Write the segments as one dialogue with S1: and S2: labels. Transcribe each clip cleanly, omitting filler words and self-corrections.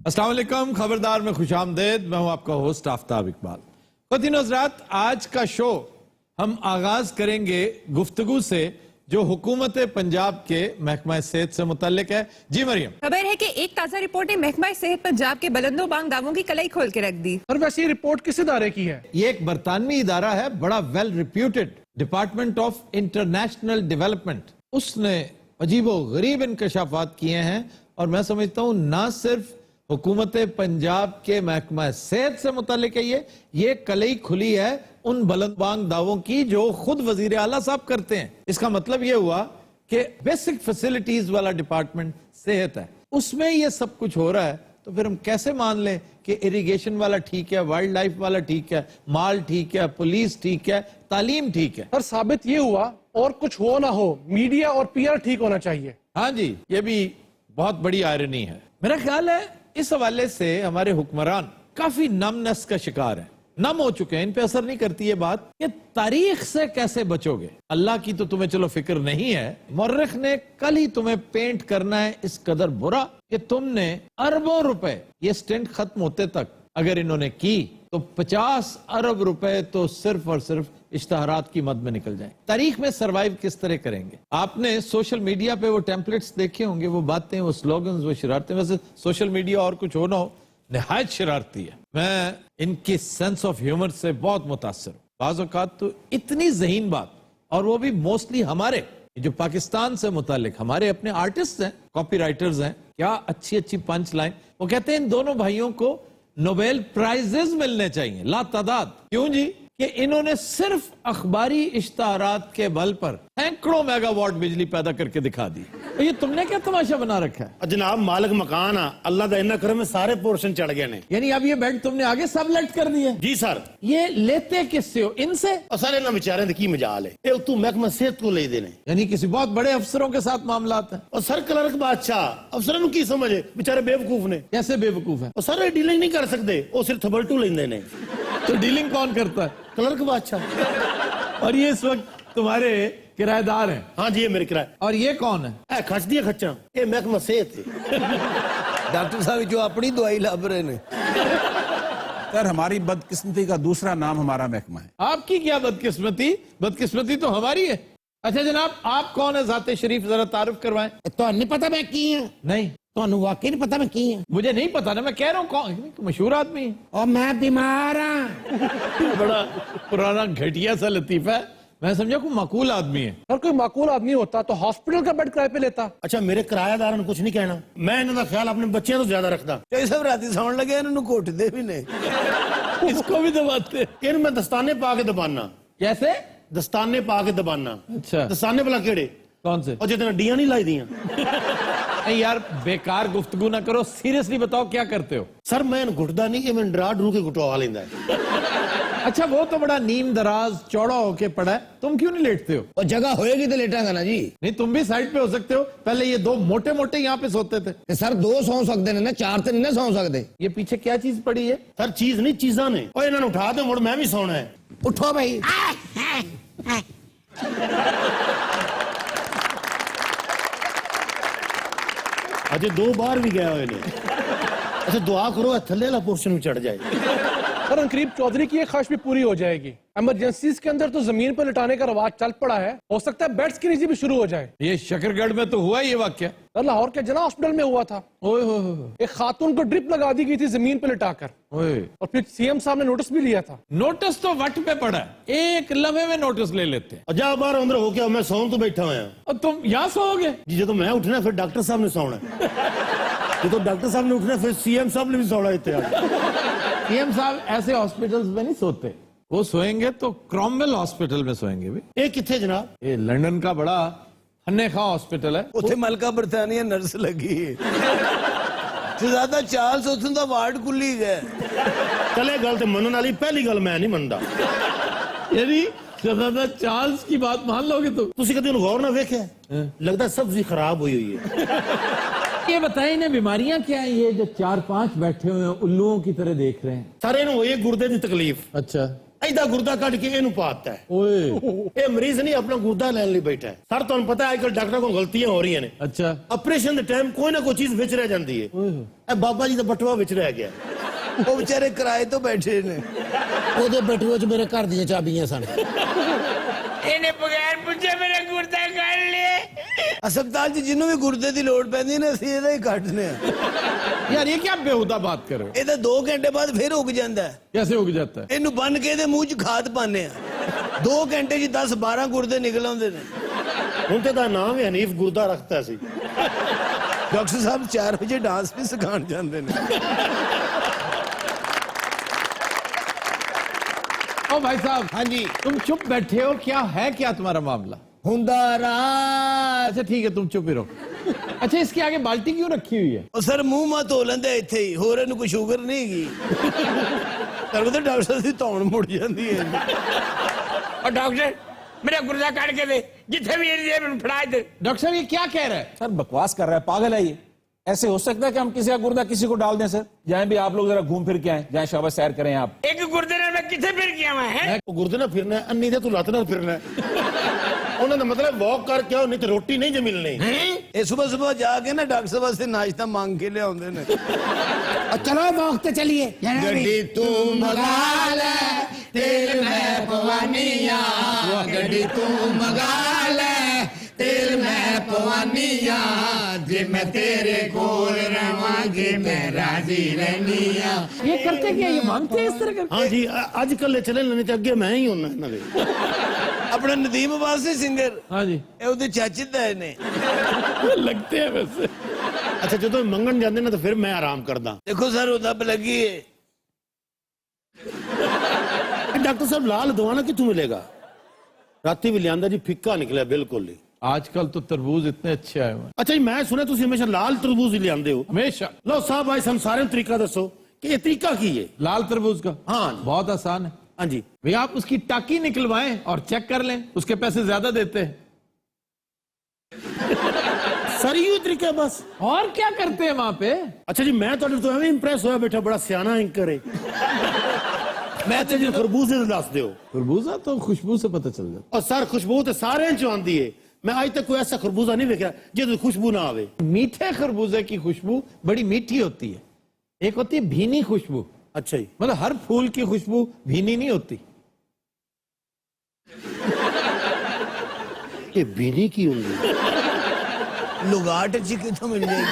S1: अस्सलाम वालेकुम, खबरदार में खुशामदेद। मैं हूं आपका होस्ट आफ्ताब इकबाल। ख़वातीन और हज़रात, आज का शो हम आगाज करेंगे गुफ्तगू से जो हुकूमत पंजाब के महकमा सेहत से मुतल्लिक है। जी मरियम।
S2: खबर है कि एक ताजा रिपोर्ट ने महकमा सेहत पंजाब के बुलंदो बांग दावों की कलाई खोल के रख दी।
S3: और वैसे ये रिपोर्ट किस इदारे की है?
S1: ये एक बरतानवी इदारा है, बड़ा well reputed, department of international development. उसने अजीबो गरीब इंकशाफात किए हैं और मैं समझता हूं ना सिर्फ हुकूमत पंजाब के महकमा सेहत से मुतालिक है, ये कलई खुली है उन बुलंदबांग दावों की जो खुद वजीर आला साहब करते हैं। इसका मतलब ये हुआ कि बेसिक फैसिलिटीज वाला डिपार्टमेंट सेहत है, उसमें ये सब कुछ हो रहा है, तो फिर हम कैसे मान लें कि इरिगेशन वाला ठीक है, वाइल्ड लाइफ वाला ठीक है, माल ठीक है, पुलिस ठीक है, तालीम ठीक है।
S3: और साबित ये हुआ और कुछ हो ना हो, मीडिया और पीआर ठीक होना चाहिए।
S1: हाँ जी, ये भी बहुत बड़ी आयरनी है। मेरा ख्याल है इस हवाले से हमारे हुक्मरान काफी नमनस का शिकार है, नम हो चुके हैं। इन पे असर नहीं करती ये बात कि तारीख से कैसे बचोगे। अल्लाह की तो तुम्हें चलो फिक्र नहीं है, मुर्रिख ने कल ही तुम्हें पेंट करना है इस कदर बुरा कि तुमने अरबों रुपए, ये स्टेंट खत्म होते तक अगर इन्होंने की तो 50 अरब रुपए तो सिर्फ और सिर्फ इश्तहारात की मद में निकल जाए। तारीख में सरवाइव किस तरह करेंगे? आपने सोशल मीडिया पे वो टेम्पलेट्स देखे होंगे, वो बातें, वो स्लोगन्स, वो शरारतें। वैसे सोशल मीडिया और कुछ हो ना हो, निहायत शरारती है। मैं इनकी सेंस ऑफ ह्यूमर से बहुत मुतासर हूँ। बाज़ औक़ात तो इतनी ज़हीन बात, और वो भी मोस्टली हमारे जो पाकिस्तान से मुतालिक हमारे अपने आर्टिस्ट हैं, कॉपी राइटर्स हैं, क्या अच्छी अच्छी पंच लाइन। वो कहते हैं इन दोनों भाइयों को नोबेल प्राइजेस मिलने चाहिए ला तादाद। क्यों जी? कि इन्होंने सिर्फ अखबारी इश्तहारात के बल पर सैकड़ों मेगावाट बिजली पैदा करके दिखा दी। तो ये तुमने क्या तमाशा बना रखा है?
S4: जनाब मालिक मकान आ, अल्लाह का इन्ना करम में सारे पोर्शन चढ़ गए ने।
S1: यानी अब ये बेड तुमने आगे सब लेट कर दिए?
S4: जी सर।
S1: ये लेते किससे हो? इनसे?
S4: और सारे ना बेचारे की मजाल है, ये तू महकमा सेहत को ले देने।
S1: यानी किसी बहुत बड़े अफसरों के साथ मामला है।
S4: और सर क्लर्क बादशाह अफसरों की समझ है, बेचारे बेवकूफ ने।
S1: कैसे बेवकूफ है?
S4: और सर डीलिंग नहीं कर सकते, वो सिर्फ थबलटू लेंदे ने।
S1: तो डीलिंग कौन करता है?
S4: क्लर्क बादशाह।
S1: और ये इस वक्त तुम्हारे किराएदार हैं?
S4: हाँ जी, ये मेरे किराए।
S1: और ये कौन है?
S4: खच दिया खच्चा, ये महकमा सेहत है।
S5: डॉक्टर साहब जो अपनी दवाई लब रहे ने।
S6: सर हमारी बदकिस्मती का दूसरा नाम हमारा महकमा है।
S1: आपकी क्या बदकिस्मती? बदकिस्मती तो हमारी है। अच्छा जनाब, आप कौन है जाते शरीफ, जरा तारुफ करवाएं।
S5: तो नहीं पता मैं की हूं?
S1: नहीं
S5: तो वाकई नहीं पता मैं की हूं?
S1: मुझे नहीं पता ना, मैं कह रहा हूँ कौन मशहूर आदमी है।
S5: और मैं बीमार हाँ।
S1: बड़ा पुराना घटिया सा लतीफा है। मैं समझा कोई माकूल आदमी है।
S3: अगर कोई माकूल आदमी होता तो हॉस्पिटल का बेड किराए पे लेता।
S4: अच्छा मेरे किराएदार ने कुछ नहीं कहना, मैं इन्हों का ख्याल अपने बच्चों तो ज्यादा रखता।
S5: सब राती सौन लगे इन्होंने घोटते भी ने।
S1: इसको भी दबाते।
S4: इन मैं दस्ताने पा के दबाना।
S1: कैसे?
S4: दस्ताने पा के दबाना।
S1: अच्छा,
S4: दस्ताने भला केड़े?
S1: कौन से?
S4: और जितना डियां नहीं लाई दियां।
S1: नहीं यार, बेकार गुफ्तगू ना करो, सीरियसली बताओ क्या करते हो?
S4: सर मैं घुटदा नहीं, मैं डरा डरू के घुटवा लेंदा है।
S1: अच्छा वो तो बड़ा नीम दराज चौड़ा होके पड़ा है, तुम क्यों नहीं लेटते हो?
S5: और जगह होएगी तो लेटांगा ना जी।
S1: नहीं, तुम भी साइड पे हो सकते हो। पहले ये दो मोटे मोटे यहाँ पे सोते थे।
S5: ते सर दो सौ सकते ने ना, चार तो नहीं ना सौ सकते।
S1: ये पीछे क्या चीज पड़ी है?
S4: सर चीज नहीं, चीजा ने। और इन्होंने उठा दो, मुड़ मैं भी सोना है।
S5: उठो भाई।
S4: अजय 2 बार भी गया हुए ने। अच्छा दुआ करो थल्ले वाला पोर्शन में चढ़ जाए।
S3: और करीब चौधरी की एक ख्वाहिश भी पूरी हो जाएगी। इमरजेंसीज के अंदर तो जमीन पर लिटाने का रवाज चल पड़ा है, हो सकता है बेड्स की नीचे भी शुरू हो जाए।
S1: ये शकरगढ़ में तो हुआ ये वाक्य।
S3: लाहौर के जना हॉस्पिटल में हुआ था।
S1: ओए हो।
S3: एक खातून को ड्रिप लगा दी गई थी जमीन पर लिटाकर,
S1: ओए।
S3: और फिर सीएम साहब ने नोटिस भी लिया था।
S1: नोटिस तो वट पे पड़ा है, एक लम्हे में नोटिस ले लेते हैं।
S4: जा बाहर अंदर हो क्या, मैं सौन तो बैठा हुआ।
S1: और तुम यहाँ सोओगे?
S4: जी जो मैं उठना फिर डॉक्टर साहब ने सोना है। जो डॉक्टर साहब ने उठना फिर सीएम साहब ने भी सोना इतने।
S1: सीएम साहब ऐसे हॉस्पिटल्स में नहीं सोते, वो सोएंगे तो क्रॉमवेल हॉस्पिटल में सोएंगे भी।
S4: ये कितने जनाब?
S1: ये लंदन का बड़ा हन्ने खा हॉस्पिटल है।
S5: उथे मलका बरतानिया नर्स लगी है। ज्यादा चार्ल्स उथों दा वार्ड खुली गए।
S4: चले गल तो मनन वाली, पहली गल मैं नहीं मनदा।
S1: यानी शहजादा चार्ल्स की बात मान लोगे तुम?
S4: तुसी कभी गौर ना वेखे? लगता सब्जी खराब हुई हुई है।
S1: ये बताइए ना, बीमारियां क्या है ये जो 4-5 बैठे हुए हैं उल्लुओं की तरह देख रहे हैं?
S4: सारे नु ये गुर्दे की तकलीफ।
S1: अच्छा,
S4: ਐਦਾ ਗੁਰਦਾ ਕੱਢ ਕੇ ਇਹਨੂੰ ਪਾਤਾ ਹੈ।
S1: ओए
S4: ਇਹ ਮਰੀਜ਼ ਨਹੀਂ ਆਪਣਾ ਗੁਰਦਾ ਲੈਣ ਲਈ ਬੈਠਾ ਹੈ। ਸਰ ਤੁਹਾਨੂੰ ਪਤਾ ਹੈ ਅੱਜ ਕੱਲ੍ਹ ਡਾਕਟਰਾਂ ਕੋਲ ਗਲਤੀਆਂ ਹੋ ਰਹੀਆਂ ਨੇ।
S1: अच्छा
S4: ਆਪਰੇਸ਼ਨ ਦੇ ਟਾਈਮ ਕੋਈ ਨਾ ਕੋਈ ਚੀਜ਼ ਵਿੱਚ ਰਹਿ ਜਾਂਦੀ ਹੈ। ਇਹ ਬਾਬਾ ਜੀ ਦਾ ਬਟੂਆ ਵਿੱਚ ਰਹਿ ਗਿਆ।
S5: ਉਹ ਵਿਚਾਰੇ ਕਿਰਾਏ ਤੋਂ ਬੈਠੇ ਨੇ।
S4: ਉਹਦੇ ਬਟੂਏ 'ਚ ਮੇਰੇ ਘਰ ਦੀਆਂ ਚਾਬੀਆਂ ਸਨ।
S7: ਇਹਨੇ ਬਗੈਰ ਪੁੱਛੇ ਮੇਰੇ ਗੁਰਦਾ ਕੱਢ ਲਏ।
S5: ਹਸਪਤਾਲ 'ਚ ਜਿਹਨੂੰ ਵੀ ਗੁਰਦੇ ਦੀ ਲੋੜ ਪੈਂਦੀ ਨੇ ਅਸੀਂ ਇਹਦਾ ਹੀ ਕੱਢਨੇ ਆ।
S1: यार ये क्या बेहुदा बात कर रहे हो?
S5: ਇਹ ਤਾਂ 2 ਘੰਟੇ ਬਾਅਦ ਫਿਰ ਉੱਗ ਜਾਂਦਾ ਹੈ।
S1: कैसे उग जाता है?
S5: ਇਹਨੂੰ ਬੰਨ ਕੇ ਇਹਦੇ ਮੂੰਹ 'ਚ ਖਾਦ ਪਾਉਂਦੇ ਆ। 2 ਘੰਟੇ 'ਚ 10-12 ਗੁਰਦੇ ਨਿਕਲ ਆਉਂਦੇ ਨੇ।
S4: ਹੁਣ ਤੇ ਦਾ ਨਾਮ ਹੈ ਹਨੀਫ ਗੁਰਦਾ ਰੱਖਤਾ ਸੀ।
S5: ਡਾਕਟਰ ਸਾਹਿਬ 4 ਵਜੇ ਡਾਂਸ ਵੀ ਸਿਖਾਉਣ ਜਾਂਦੇ ਨੇ।
S1: ओ भाई साहब,
S5: हाँ जी।
S1: तुम चुप बैठे हो, क्या है क्या तुम्हारा मामला?
S5: ਹੁੰਦਾ ਰਾਤ।
S1: अच्छा ठीक है, तुम चुप ही रहो। अच्छा, इसके आगे बाल्टी क्यों रखी हुई है?
S5: ਉਹ ਸਰ ਮੂੰਹ ਮਾ ਧੋ ਲੈਂਦੇ ਇੱਥੇ ਹੀ, ਹੋਰ ਇਹਨੂੰ ਕੋਈ ਸ਼ੂਗਰ ਨਹੀਂ ਹੈਗੀ। ਤੁਹਾਨੂੰ ਤਾਂ ਡਾਕਟਰ ਸਾਹਿਬ ਦੀ ਧੌਣ ਮੁੜ ਜਾਂਦੀ ਹੈ।
S7: और डॉक्टर मेरा गुर्दा काट के दे, जिथे भी ये फड़ा दे।
S1: डॉक्टर साहब ये क्या कह रहा है?
S6: सर बकवास कर रहा है, पागल है ये। ऐसे हो सकता है कि हम किसी का गुर्दा किसी को डाल दें? सर जहाँ भी आप लोग जरा घूम फिर के आए, जहाँ शाबाश सैर करें आप।
S7: एक गुर्दे ने मैं किथे फिर किया मैं है?
S4: ਉਹ ਗੁਰਦੇ ਨਾਲ ਫਿਰਨਾ ਹੈ, ਅੰਨੀ ਦੇ ਤੂੰ ਲੱਤ ਨਾਲ ਫਿਰਨਾ ਹੈ। ਉਹਨਾਂ ਦਾ ਮਤਲਬ ਵਾਕ ਕਰਕੇ ਆਓ, ਨਹੀਂ ਤੇ ਰੋਟੀ ਨਹੀਂ ਜੇ ਮਿਲਣੀ।
S5: ਇਹ ਸਵੇਰ ਸਵੇਰ ਜਾ ਕੇ ਨਾ ਡਾਕਟਰ ਸਾਹਿਬ ਵਾਸਤੇ ਨਾਸ਼ਤਾ ਮੰਗ ਕੇ ਲਿਆਉਂਦੇ ਨੇ।
S4: ਚਲੋ ਵਾਕ ਤੇ ਚਲੀਏ।
S5: ਗੱਡੀ ਤੂੰ ਮਗਾ ਲੈ, ਤੇਲ ਮੈਂ ਪਵਾਨੀਆਂ। ਗੱਡੀ ਤੂੰ ਮਗਾ ਲੈ, ਤੇਲ ਮੈਂ ਪਵਾਨੀਆਂ। ਜੇ ਮੈਂ ਤੇਰੇ ਕੋਲ ਰਵਾਂਗੇ ਮੈਂ ਰਾਜ਼ੀ ਰਹਿਨੀਆਂ।
S1: ये करते क्या? ये मांगते हैं इस तरह करके?
S4: ਹਾਂ ਜੀ ਅੱਜ ਕੱਲ੍ਹ ਚੱਲੇ ਨਹੀਂ ਤੇ ਅੱਗੇ ਮੈਂ ਹੀ ਹੁੰਨਾ ਇਹਨਾਂ ਦੇ।
S5: ਆਪਣਾ ਨਦੀਮ ਵਾਸੀ ਸਿੰਗਰ
S1: हाँ जी,
S5: ਇਹ ਉਹਦੇ ਚਾਚੇ ਦਾ ਨੇ।
S1: लगते हैं वैसे।
S4: ਅੱਛਾ ਜਦੋਂ ਮੰਗਣ ਜਾਂਦੇ ਨੇ ਤਾਂ ਫਿਰ ਮੈਂ ਆਰਾਮ ਕਰਦਾ।
S5: ਦੇਖੋ ਸਰ ਉਹ ਦੱਬ ਲੱਗੀ ਏ।
S4: ਡਾਕਟਰ ਸਾਹਿਬ ਲਾਲ ਦਵਾਨਾ ਕਿੱਥੋਂ ਮਿਲੇਗਾ? ਰਾਤੀ ਵੀ ਲਿਆਂਦਾ ਜੀ, ਫਿੱਕਾ ਨਿਕਲਿਆ ਬਿਲਕੁਲ ਹੀ।
S1: आजकल तो तरबूज इतने अच्छे आए हुए हैं।
S4: ਅੱਛਾ ਜੀ ਮੈਂ ਸੁਣਿਆ ਤੁਸੀਂ ਹਮੇਸ਼ਾ ਲਾਲ ਤਰਬੂਜ ਹੀ ਲਿਆਂਦੇ ਹੋ।
S1: हमेशा
S4: ਲਓ ਸਾਹਿਬ ਅੱਜ ਸਾਨੂੰ ਸਾਰਿਆਂ ਨੂੰ ਤਰੀਕਾ ਦੱਸੋ ਕਿ ਇਹ ਤਰੀਕਾ ਕੀ ਹੈ।
S1: लाल तरबूज का
S4: हाँ।
S1: बहुत आसान है।
S4: ਹਾਂਜੀ
S1: भाई आप उसकी टाकी निकलवाएं और चेक कर लें, उसके पैसे ज्यादा देते हैं।
S4: ਸਾਰੀ ਇਹੋ ਤਰੀਕਾ ਹੈ ਬਸ।
S1: और क्या करते हैं वहां पे?
S4: ਅੱਛਾ ਜੀ ਮੈਂ ਤੁਹਾਡੇ ਤੋਂ ਐਵੇਂ ਇੰਪ੍ਰੈਸ ਹੋਇਆ ਬੈਠਾ, ਬੜਾ ਸਿਆਣਾ ਐਂਕਰ ਹੈ। ਮੈਂ ਤੇ ਜੀ ਖਰਬੂਜ਼ੇ ਦਾ ਦੱਸ ਦਿਓ।
S1: खरबूजा तो खुशबू से पता चल जाता
S4: ਔਰ ਸਰ ਖੁਸ਼ਬੂ ਤੇ ਸਾਰਿਆਂ ਚ ਆਉਂਦੀ ਹੈ। मैं आज तक कोई ऐसा खरबूजा नहीं देखा जिसमें खुशबू ना आवे।
S1: है। मीठे खरबूजे की खुशबू बड़ी मीठी होती है। एक होती है भीनी खुशबू,
S4: अच्छा जी।
S1: मतलब हर फूल की खुशबू भीनी नहीं होती।
S4: ये बीनी की होंगी।
S5: ਲੁਗਾਟ ਚ ਕਿੱਥੋਂ ਮਿਲ ਜਾਏਗੀ?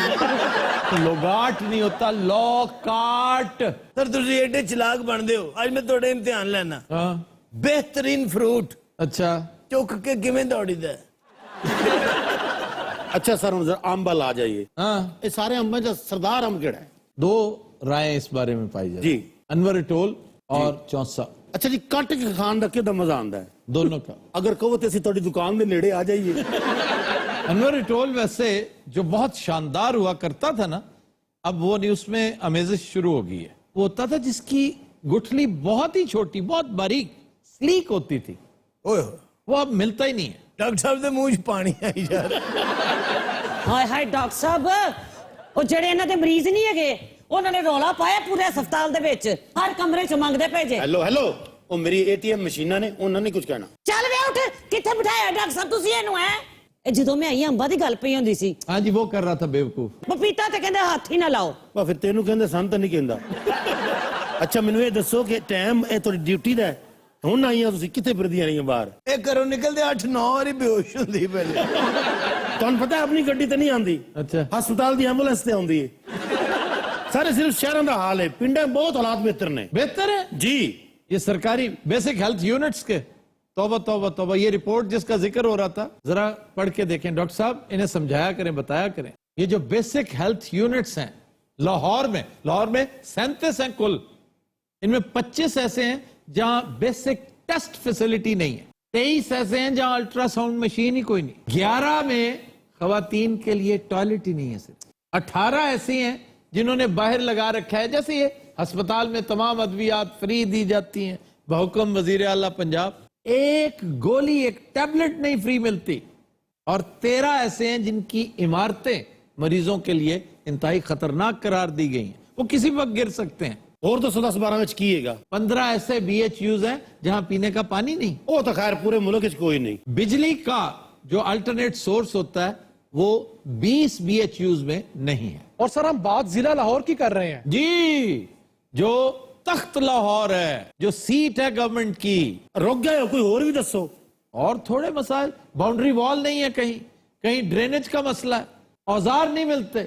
S1: लोगाट नहीं होता, लौकाट।
S5: ਸਰ ਤੁਸੀਂ ਏਡੇ ਚਲਾਕ ਬਣਦੇ ਹੋ। ਅੱਜ ਮੈਂ ਤੁਹਾਡੇ ਇਮਤਿਹਾਨ ਲੈਣਾ।
S1: हाँ,
S5: ਬਿਹਤਰੀਨ ਫਰੂਟ
S1: अच्छा।
S5: ਚੁੱਕ ਕੇ ਕਿਵੇਂ ਦੌੜੀਦਾ ਹੈ?
S4: अच्छा सर हम अंब वाला आ जाइए।
S1: हाँ,
S4: ये सारे अंब में सरदार अंब केड़ा है?
S1: दो राय इस बारे में पाई जाती
S4: जी।
S1: है, अनवर टोल और चौसा,
S4: अच्छा जी कट के खान रखे दा मजा आंदा है।
S1: दोनों का।
S4: अगर कहो तो तुहाडी दुकान दे नेड़े आ जाइए।
S1: अनवर टोल वैसे जो बहुत शानदार हुआ करता था ना, अब वो नहीं, उसमें अमेजिश शुरू हो गई है। वो होता था जिसकी गुठली बहुत ही छोटी, बहुत बारीक, स्लीक होती थी।
S5: ਓਏ ਹੋਏ,
S1: वो अब मिलता ही नहीं है।
S5: ਡਾਕਟਰ ਸਾਹਿਬ ਦੇ ਮੂੰਹ 'ਚ ਪਾਣੀ ਆਈ ਜਾ ਰਿਹਾ।
S8: ਹਾਏ ਹਾਏ ਡਾਕਟਰ ਸਾਹਿਬ, ਉਹ ਜਿਹੜੇ ਇਹਨਾਂ ਦੇ ਮਰੀਜ਼ ਨਹੀਂ ਹੈਗੇ, ਉਹਨਾਂ ਨੇ ਰੌਲਾ ਪਾਇਆ ਪੂਰੇ ਹਸਪਤਾਲ ਦੇ ਵਿੱਚ, ਹਰ ਕਮਰੇ 'ਚ ਮੰਗਦੇ ਪਏ ਜੇ।
S4: हेलो हेलो ਉਹ ਮੇਰੀ ATM ਮਸ਼ੀਨਾਂ ਨੇ, ਉਹਨਾਂ ਨੇ ਕੁਝ ਕਹਿਣਾ।
S8: ਚੱਲ ਵੇ ਉੱਠ, ਕਿੱਥੇ ਬਿਠਾਇਆ ਡਾਕਟਰ ਸਾਹਿਬ ਤੁਸੀਂ ਇਹਨੂੰ? ਹੈ ਇਹ ਜਦੋਂ ਮੈਂ ਆਈ ਅੰਬਾਂ ਦੀ ਗੱਲ ਪਈ ਹੁੰਦੀ ਸੀ,
S1: हाँ जी, वो कर रहा था बेवकूफ।
S8: ਪਪੀਤਾ ਤੇ ਕਹਿੰਦੇ ਹੱਥ ਹੀ ਨਾ ਲਾਓ।
S4: ਵਾ ਫਿਰ ਤੈਨੂੰ ਕਹਿੰਦੇ ਸੰਤ ਨਹੀਂ ਕਹਿੰਦਾ। ਅੱਛਾ ਮੈਨੂੰ ਇਹ ਦੱਸੋ ਕਿ ਟਾਈਮ ਇਹ ਤੁਹਾਡੀ ਡਿਊਟੀ ਦਾ ਹੈ, ਹੁਣ ਆਈਆਂ ਤੁਸੀਂ ਕਿੱਥੇ ਫਿਰਦੀਆਂ ਰਹੀਆਂ ਬਾਹਰ?
S5: ਇਹ ਘਰੋਂ ਨਿਕਲਦੇ 8-9 ਵਾਰੀ ਬੇਹੋਸ਼ ਹੁੰਦੀ ਪਹਿਲੇ।
S4: ਤੁਹਾਨੂੰ ਪਤਾ ਆਪਣੀ ਗੱਡੀ ਤੇ ਨਹੀਂ ਆਉਂਦੀ,
S1: अच्छा,
S4: ਹਸਪਤਾਲ ਦੀ ਐਂਬੂਲੈਂਸ ਤੇ ਆਉਂਦੀ ਹੈ। ਸਾਰੇ ਸਿਰਫ ਸ਼ਹਿਰਾਂ ਦਾ ਹਾਲ ਹੈ, ਪਿੰਡਾਂ ਬਹੁਤ ਹਾਲਾਤ ਬਿਹਤਰ ਨੇ
S1: बेहतर है
S4: ਜੀ।
S1: ये सरकारी बेसिक हेल्थ यूनिट्स के। तौबा तौबा तौबा, ये रिपोर्ट जिसका जिक्र हो रहा था, जरा पढ़ के देखें। डॉक्टर साहब इन्हें समझाया करें, बताया करें। ये जो बेसिक हेल्थ यूनिट्स हैं लाहौर में 37 हैं कुल, इनमें 25 ऐसे हैं जहां बेसिक टेस्ट फैसिलिटी नहीं है, 23 ऐसे हैं जहां अल्ट्रासाउंड मशीन ही कोई नहीं, 11 में खवातीन के लिए टॉयलेट ही नहीं है सिर्फ, 18 ऐसी हैं जिन्होंने बाहर लगा रखा है, जैसे ये अस्पताल में तमाम अद्वियात फ्री दी जाती हैं बहुकम वजीर आला पंजाब, एक गोली एक टैबलेट नहीं फ्री मिलती, और 13 ऐसे हैं जिनकी इमारतें मरीजों के लिए इंतहाई खतरनाक करार दी गई हैं, वो किसी वक्त गिर सकते हैं।
S4: ਹੋਰ ਦੱਸੋ 10-12 ਵਿੱਚ ਕੀ ਹੈਗਾ?
S1: 15 ऐसे BHUs हैं जहां पीने का पानी नहीं।
S4: ਉਹ ਤਾਂ ਖੈਰ ਪੂਰੇ ਮੁਲਕ ਵਿੱਚ ਕੋਈ ਨਹੀਂ।
S1: बिजली का जो अल्टरनेट सोर्स होता है वो 20 BHUs में नहीं है।
S3: और सर हम बात जिला लाहौर की कर रहे हैं।
S1: जी, जो तख्त लाहौर है, जो सीट है गवर्नमेंट की,
S4: ਰੁਕ ਗਏ ਹੋ, ਕੋਈ ਹੋਰ ਵੀ ਦੱਸੋ।
S1: और थोड़े मसाइल, बाउंड्री वॉल नहीं है, कहीं कहीं ड्रेनेज का मसला है, औजार नहीं मिलते,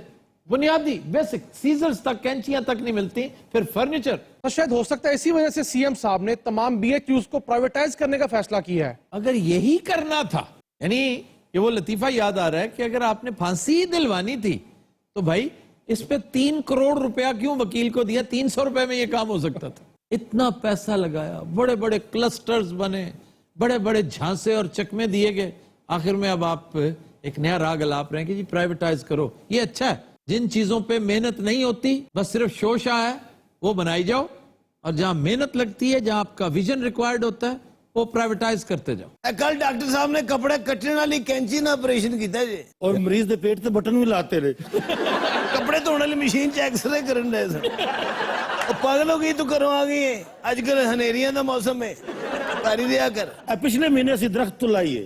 S1: बुनियादी बेसिक सीजर्स तक, कैंचियां तक नहीं मिलती, फिर फर्नीचर।
S3: तो शायद हो सकता है इसी वजह से सीएम साहब ने तमाम BHUs को प्राइवेटाइज करने का फैसला किया है।
S1: अगर यही करना था, यानी ये वो लतीफा याद आ रहा है कि अगर आपने फांसी ही दिलवानी थी तो भाई इस पे 3 करोड़ रुपया क्यों वकील को दिया? 300 रुपए में ये काम हो सकता था। इतना पैसा लगाया, बड़े बड़े क्लस्टर्स बने, बड़े बड़े झांसे और चकमे दिए गए, आखिर में अब आप एक नया राग अलाप रहे हैं कि जी प्राइवेटाइज करो। ये अच्छा है, जिन चीजों पे मेहनत नहीं होती, बस सिर्फ शोशा है, वो बनाई जाओ, और जहां मेहनत लगती है, जहां आपका विजन रिक्वायर्ड होता है, वो प्राइवेटाइज करते जाओ।
S5: कल डॉक्टर साहब ने कपड़े कटने वाली कैंची ना ऑपरेशन किया जी।
S4: ਔਰ ਮਰੀਜ਼ ਦੇ ਪੇਟ ਤੇ ਬਟਨ ਵੀ ਲਾਤੇ ਨੇ।
S5: कपड़े धोने वाली मशीन च एक्सरे करन दे सर। ओ पागल हो गई तू करो आ गई है। आजकल हनेरियां दा मौसम है, कारी दिया कर।
S4: ਇਹ ਪਿਛਲੇ ਮਹੀਨੇ ਅਸੀਂ ਦਰਖਤ ਤੋਂ ਲਾਈਏ।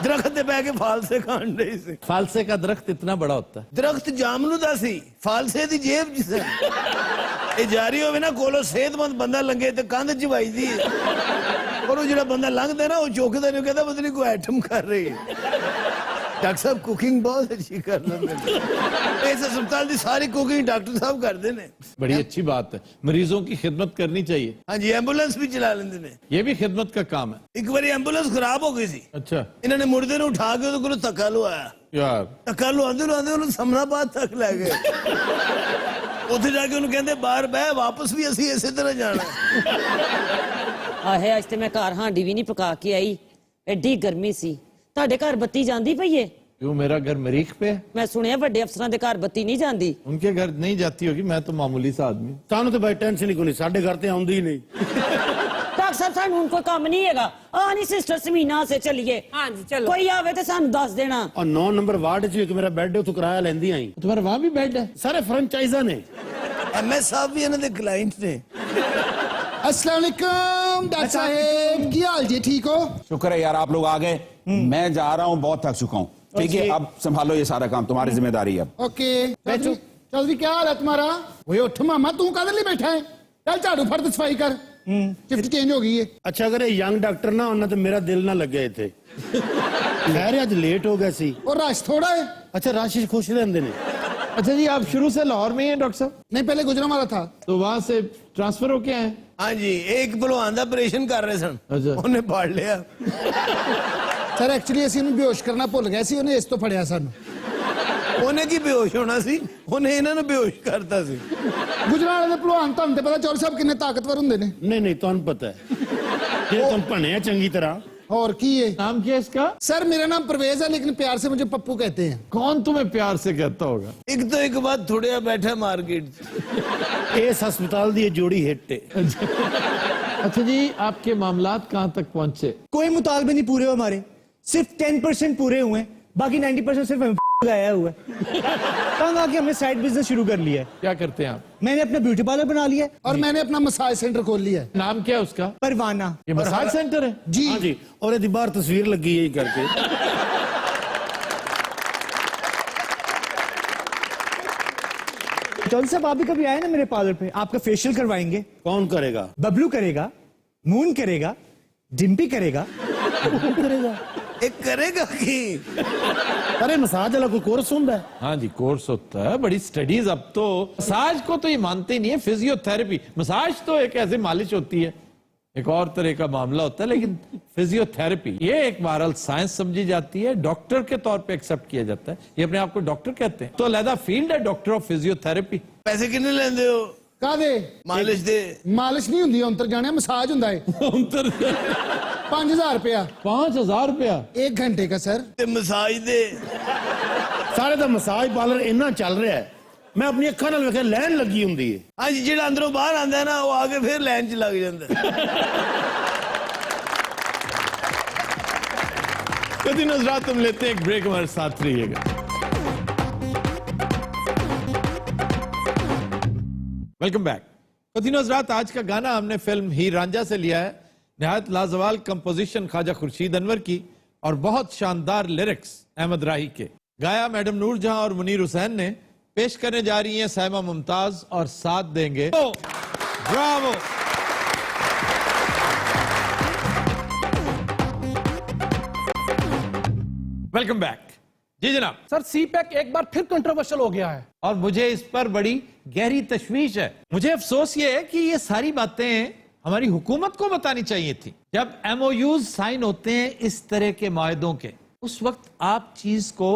S5: दरख्त ते बह के फालसे खान दे सी।
S1: फालसे का दरख्त इतना बड़ा होता है।
S5: दरख्त जामनू दा सी, फालसे दी जेब च सी। ये जारी होवे ना कोलो सेहतमंद बंदा लंगे ते कंध च वजदी है, और वो जेड़ा बंदा लंघदा ना वो चौकदा नहीं, कहता पता नहीं कोई आइटम कर रही है। डॉक्टर साहब कुकिंग बहुत अच्छी कर लेंगे। इस अस्पताल की सारी कुकिंग डॉक्टर साहब करते ने।
S1: बड़ी अच्छी बात है, मरीजों की खिदमत करनी चाहिए।
S5: हाँ जी, एम्बुलेंस भी चला लेंदे ने।
S1: ये भी खिदमत का काम है।
S5: एक बार एम्बुलेंस खराब हो गई सी,
S1: अच्छा
S5: इन्होंने मुर्दे ਨੂੰ उठा के ਉਹਦੇ ਕੋਲ ਧੱਕਾ ਲਵਾਇਆ।
S1: यार,
S5: ਧੱਕਾ ਲਵਾਉਂਦੇ ਲਵਾਉਂਦੇ ਉਹਨੂੰ ਸਮਨਾਬਾਦ ਤੱਕ ਲੈ ਗਏ। ਉੱਥੇ ਜਾ ਕੇ ਉਹਨੂੰ ਕਹਿੰਦੇ ਬਾਹਰ ਬਹਿ, ਵਾਪਸ ਵੀ ਅਸੀਂ ਇਸੇ ਤਰ੍ਹਾਂ ਜਾਣਾ।
S8: ਆਹੇ ਅੱਜ ਤੇ ਮੈਂ ਘਰ ਹਾਂਡੀ ਵੀ ਨਹੀਂ ਪਕਾ ਕੇ ਆਈ, ਐਡੀ ਗਰਮੀ ਸੀ। ਤੁਹਾਡੇ ਘਰ ਬੱਤੀ ਜਾਂਦੀ ਪਈ ਏ?
S1: क्यों, मेरा घर मरीख पे है?
S8: ਮੈਂ ਸੁਣਿਆ ਵੱਡੇ ਅਫਸਰਾਂ ਦੇ ਘਰ ਬੱਤੀ ਨਹੀਂ ਜਾਂਦੀ।
S1: उनके घर नहीं जाती होगी, मैं तो मामूली सा आदमी।
S4: ਸਾਨੂੰ ਤਾਂ ਬਾਈ ਟੈਨਸ਼ਨ ਹੀ ਕੋਈ ਨਹੀਂ, ਸਾਡੇ ਘਰ ਤੇ ਆਉਂਦੀ ਹੀ ਨਹੀਂ।
S8: ਡਾਕਟਰ ਸਾਹਿਬ ਸਾਨੂੰ ਹੁਣ ਕੋਈ ਕੰਮ ਨਹੀਂ ਹੈਗਾ। ਆ ਨਹੀਂ ਸਿਸਟਰ ਸਮੀਨਾ ਸੇ ਚੱਲੀਏ।
S2: हाँ जी चलो।
S8: ਕੋਈ ਆਵੇ ਤੇ ਸਾਨੂੰ ਦੱਸ ਦੇਣਾ।
S4: ਔਰ 9 ਨੰਬਰ ਵਾਰਡ 'ਚ ਇੱਕ ਮੇਰਾ ਬੈੱਡ ਉੱਥੋਂ ਕਿਰਾਇਆ ਲੈਂਦੀ ਆਈ।
S1: तुम्हारे वहां भी बेड है?
S4: ਸਾਰੇ ਫਰੈਂਚਾਈਜ਼ਾਂ ਨੇ।
S5: ਐਮਐਸ ਸਾਹਿਬ ਵੀ ਇਹਨਾਂ ਦੇ ਕਲਾਇੰਟ ਨੇ।
S9: अस्सलाम वालेकुम डॉक्टर साहब, की हाल जी, ठीक हो?
S6: शुक्र है यार आप लोग आ गए। मैं जा रहा हूँ, बहुत थक चुका हूँ। ठीक है, अब संभालो ये सारा काम, तुम्हारी जिम्मेदारी है अब।
S9: ओके चौधरी, चौधरी क्या हाल है तुम्हारा? ओए उठ मामा, तू कादर लिए बैठा है? चल झाड़ू फड़ ते सफाई कर, शिफ्ट चेंज हो गई है।
S4: ਅੱਛਾ ਅਗਰ ਇਹ ਯੰਗ ਡਾਕਟਰ ਨਾ ਉਹਨਾਂ ਤੇ ਮੇਰਾ ਦਿਲ ਨਾ ਲੱਗਿਆ ਇੱਥੇ। ਖੈਰ ਅੱਜ ਲੇਟ ਹੋ ਗਿਆ ਸੀ।
S9: और रश थोड़ा है?
S4: ਅੱਛਾ ਰਾਸ਼ਿਸ਼ ਖੁਸ਼ ਰਹਿੰਦੇ ਨੇ।
S1: अच्छा जी, आप शुरू से लाहौर में ही हैं डॉक्टर साहब?
S9: नहीं, पहले गुजरांवाला था।
S1: तो वहां से ट्रांसफर होके आए?
S5: हाँ जी, एक भलवान का ऑपरेशन कर रहे सन,
S1: अच्छा।
S5: उन्हें फाड़ लिया।
S9: सर एक्चुअली ਅਸੀਂ ਇਹਨੂੰ ਬੇਹੋਸ਼ ਕਰਨਾ ਭੁੱਲ ਗਏ ਸੀ, ਉਹਨੇ ਇਸ ਤੋਂ ਫੜਿਆ ਸਾਨੂੰ।
S5: ਉਹਨੇ ਕੀ ਬੇਹੋਸ਼ ਹੋਣਾ ਸੀ, ਉਹਨੇ ਇਹਨਾਂ ਨੂੰ ਬੇਹੋਸ਼ ਕਰਤਾ ਸੀ।
S9: ਗੁਜਰਾਂਵਾਲੇ ਦੇ ਭਲਵਾਨ ਤੁਹਾਨੂੰ ਤੇ ਪਤਾ ਚੌਧਰੀ ਸਾਹਿਬ ਕਿੰਨੇ ਤਾਕਤਵਰ ਹੁੰਦੇ ਨੇ।
S4: ਨਹੀਂ ਨਹੀਂ ਤੁਹਾਨੂੰ ਪਤਾ ਹੈ, ਜੇ ਤੁਹਾਨੂੰ ਭਣਿਆ ਚੰਗੀ ਤਰ੍ਹਾਂ।
S9: और की है?
S1: नाम क्या है इसका?
S9: सर मेरा नाम परवेज है, लेकिन प्यार से मुझे पप्पू कहते हैं।
S1: कौन तुम्हें प्यार से कहता होगा?
S5: एक तो एक बात थोड़े बैठा मार्केट
S4: ਇਸ ਹਸਪਤਾਲ ਦੀ ਇਹ ਜੋੜੀ ਹਿੱਟ ਹੈ।
S1: अच्छा जी, आपके मामलात कहाँ तक पहुंचे?
S10: कोई मुतालबे नहीं पूरे हुए हमारे, सिर्फ 10% पूरे हुए हैं, बाकी 90% सिर्फ हमें लगाया हुआ है। तंग आके हमने साइड बिजनेस शुरू कर लिया है।
S1: क्या करते हैं आप?
S10: मैंने अपना ब्यूटी पार्लर बना लिया है,
S9: और मैंने अपना मसाज सेंटर खोल लिया है।
S1: नाम क्या है उसका?
S10: परवाना।
S1: ये मसाज सेंटर है?
S9: जी
S4: ਹਾਂ ਜੀ, ਔਰ ਇਹਦੀ ਬਾਹਰ ਤਸਵੀਰ ਲੱਗੀ ਹੈ ਕਰਕੇ।
S10: चौधरी साहब आप भी कभी आए ना मेरे पार्लर पे, आपका फेशियल करवाएंगे।
S4: ਕੌਣ ਕਰੇਗਾ?
S10: बबलू करेगा, मून करेगा, डिम्पी करेगा।
S5: एक करेगा कि
S4: ਅਰੇ ਮਸਾਜ ਵਾਲਾ ਕੋਈ ਕੋਰਸ ਹੁੰਦਾ ਹੈ?
S1: हाँ जी, कोर्स होता है, बड़ी स्टडीज। अब तो मसाज को तो ये मानते ही नहीं है, फिजियोथेरेपी। मसाज तो एक ऐसी मालिश होती है, एक और तरह का मामला होता है, लेकिन फिजियोथेरेपी ये एक बहरहाल साइंस समझी जाती है, डॉक्टर के तौर पे एक्सेप्ट किया जाता है। ये अपने आप को डॉक्टर कहते हैं, तो अलहदा फील्ड है डॉक्टर ऑफ फिजियोथेरेपी।
S5: पैसे कितने लेंदे हो?
S9: कादे
S5: मालिश दे।
S9: मालिश नहीं ਹੁੰਦੀ, ਅੰਤਰ ਜਾਣਿਆ ਮਸਾਜ ਹੁੰਦਾ ਹੈ।
S1: अंतर
S9: 5000 रुपया
S1: 5000 रुपया
S9: 1 घंटे का सर।
S5: ते मसाज दे।
S4: ਸਾਰੇ ਦਾ ਮਸਾਜ ਪਾਰਲਰ ਇੰਨਾ ਚੱਲ ਰਿਹਾ ਹੈ, ਮੈਂ ਆਪਣੀ ਅੱਖਾਂ ਨਾਲ ਵੇਖਿਆ ਲਾਈਨ ਲੱਗੀ ਹੁੰਦੀ ਹੈ।
S5: हाँ जी, जेड़ा अंदरों बाहर आंदा है ना, वो आके फिर लाइन च लग जाता है।
S1: तो दिन हजरात, हम लेते हैं एक ब्रेक, हमारे साथ रहिएगा। Welcome back. कदीनो हज़रात, आज का गाना हमने फिल्म हीर रांझा से लिया है। निहायत लाजवाल कंपोजिशन ख्वाजा खुर्शीद अनवर की और बहुत शानदार लिरिक्स अहमद राही के। गाया मैडम नूरजहां और मुनीर हुसैन ने। पेश करने जा रही हैं साइमा मुमताज और साथ देंगे ब्रावो। Welcome back. जी जनाब।
S3: सर सी पैक एक बार फिर कंट्रोवर्शियल हो गया है
S1: और मुझे इस पर बड़ी गहरी तशवीश है। मुझे अफसोस ये है कि ये सारी बातें हमारी हुकूमत को बतानी चाहिए थी। जब MOUs साइन होते हैं इस तरह के मायदों के, उस वक्त आप चीज को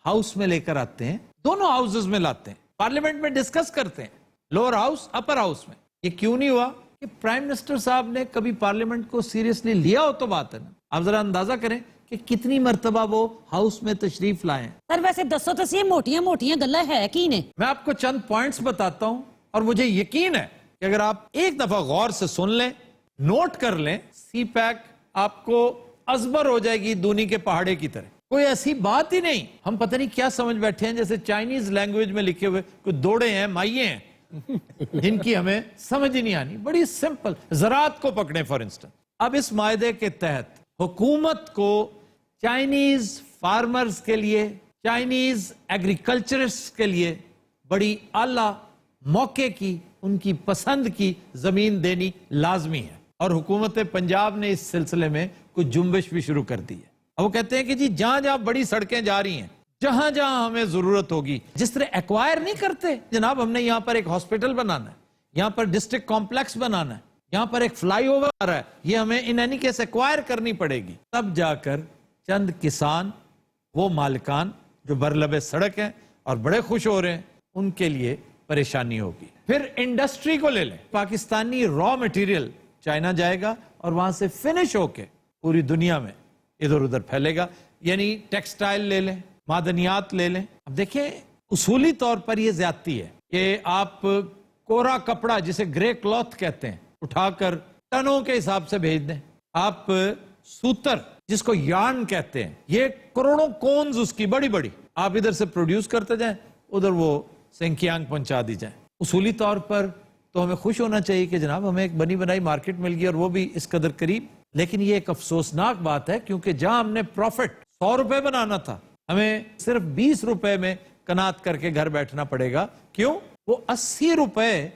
S1: हाउस में लेकर आते हैं, दोनों हाउसेस में लाते हैं, पार्लियामेंट में डिस्कस करते हैं, लोअर हाउस अपर हाउस में। ये क्यों नहीं हुआ कि प्राइम मिनिस्टर साहब ने कभी पार्लियामेंट को सीरियसली लिया हो? तो बात है ना। आप जरा अंदाजा करें कि कितनी मर्तबा वो हाउस में तशरीफ लाए।
S8: सर वैसे दसो तो सही, मोटियां मोटियां गल्लां है की ने?
S1: मैं आपको चंद पॉइंट्स बताता हूं और मुझे यकीन है कि अगर आप एक दफा गौर से सुन लें, नोट कर लें, सी पैक आपको अजबर हो जाएगी दूनी के पहाड़े की तरह। कोई ऐसी बात ही नहीं। हम पता नहीं क्या समझ बैठे हैं, जैसे चाइनीज लैंग्वेज में लिखे हुए कोई दौड़े हैं, माइये हैं जिनकी हमें समझ ही नहीं आनी। बड़ी सिंपल। ज़राअत को पकड़े फॉर इंस्टेंस। अब इस मायदे के तहत हुकूमत को चाइनीज फार्मर्स के लिए, चाइनीज एग्रीकल्चरिस्ट के लिए बड़ी आला मौके की, उनकी पसंद की जमीन देनी लाजमी है। और हुकूमत पंजाब ने इस सिलसिले में कुछ जुम्बिश भी शुरू कर दी है। अब वो कहते हैं कि जी जहां जहां बड़ी सड़कें जा रही हैं, जहां जहां हमें जरूरत होगी, जिस तरह एक्वायर नहीं करते जनाब, हमने यहां पर एक हॉस्पिटल बनाना है, यहां पर डिस्ट्रिक्ट कॉम्प्लेक्स बनाना है, यहां पर एक फ्लाईओवर आ रहा है, ये हमें इन एनी केस एक्वायर करनी पड़ेगी। तब जाकर चंद किसान, वो मालिकान जो बरलबे सड़क हैं और बड़े खुश हो रहे हैं, उनके लिए परेशानी होगी। फिर इंडस्ट्री को ले लें। पाकिस्तानी रॉ मटेरियल चाइना जाएगा और वहां से फिनिश होके पूरी दुनिया में इधर उधर फैलेगा। यानी टेक्सटाइल ले लें, मादनियात ले लें। अब देखिए, उसूली तौर पर यह ज्यादती है कि आप कोरा कपड़ा, जिसे ग्रे क्लॉथ कहते हैं, उठाकर टनों के हिसाब से भेज दें। आप सूतर, जिसको यार्न कहते हैं, ये करोड़ों कोन्स उसकी बड़ी बड़ी, आप इधर से प्रोड्यूस करते जाएं, उधर वो सेंकियांग पहुंचा दी जाए। उसूली तौर पर तो हमें खुश होना चाहिए कि जनाब हमें एक बनी बनाई मार्केट मिल गई और वो भी इस कदर करीब। लेकिन ये एक अफसोसनाक बात है, क्योंकि जहां हमने प्रॉफिट 100 रुपए बनाना था, हमें सिर्फ 20 रुपए में कनात करके घर बैठना पड़ेगा। क्यों? वो 80 रुपए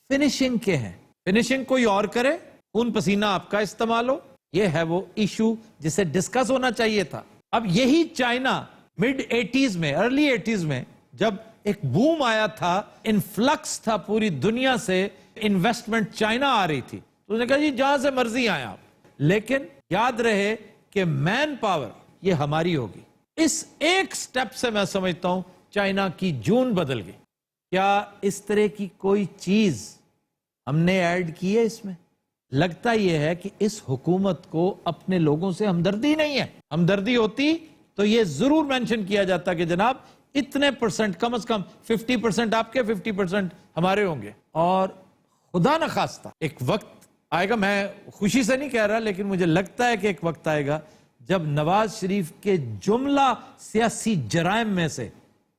S1: फिनिशिंग के हैं। फिनिशिंग कोई और करे, खून पसीना आपका इस्तेमाल हो, ये है वो इशू जिसे डिस्कस होना चाहिए था। अब यही चाइना मिड 80s में, अर्ली 80s में, जब एक बूम आया था, इनफ्लक्स था पूरी दुनिया से, इन्वेस्टमेंट चाइना आ रही थी, तो उसने कहा जी जहां से मर्जी आए आप, लेकिन याद रहे कि मैन पावर ये हमारी होगी। इस एक स्टेप से मैं समझता हूं चाइना की जून बदल गई। क्या इस तरह की कोई चीज हमने ऐड की है इसमें? लगता यह है कि इस हुकूमत को अपने लोगों से हमदर्दी नहीं है। हमदर्दी होती तो यह जरूर मेंशन किया जाता कि जनाब इतने परसेंट, कम से कम 50% आपके, 50% हमारे होंगे। और खुदा न खास्ता एक वक्त आएगा, मैं खुशी से नहीं कह रहा, लेकिन मुझे लगता है कि एक वक्त आएगा जब नवाज शरीफ के जुमला सियासी जराइम में से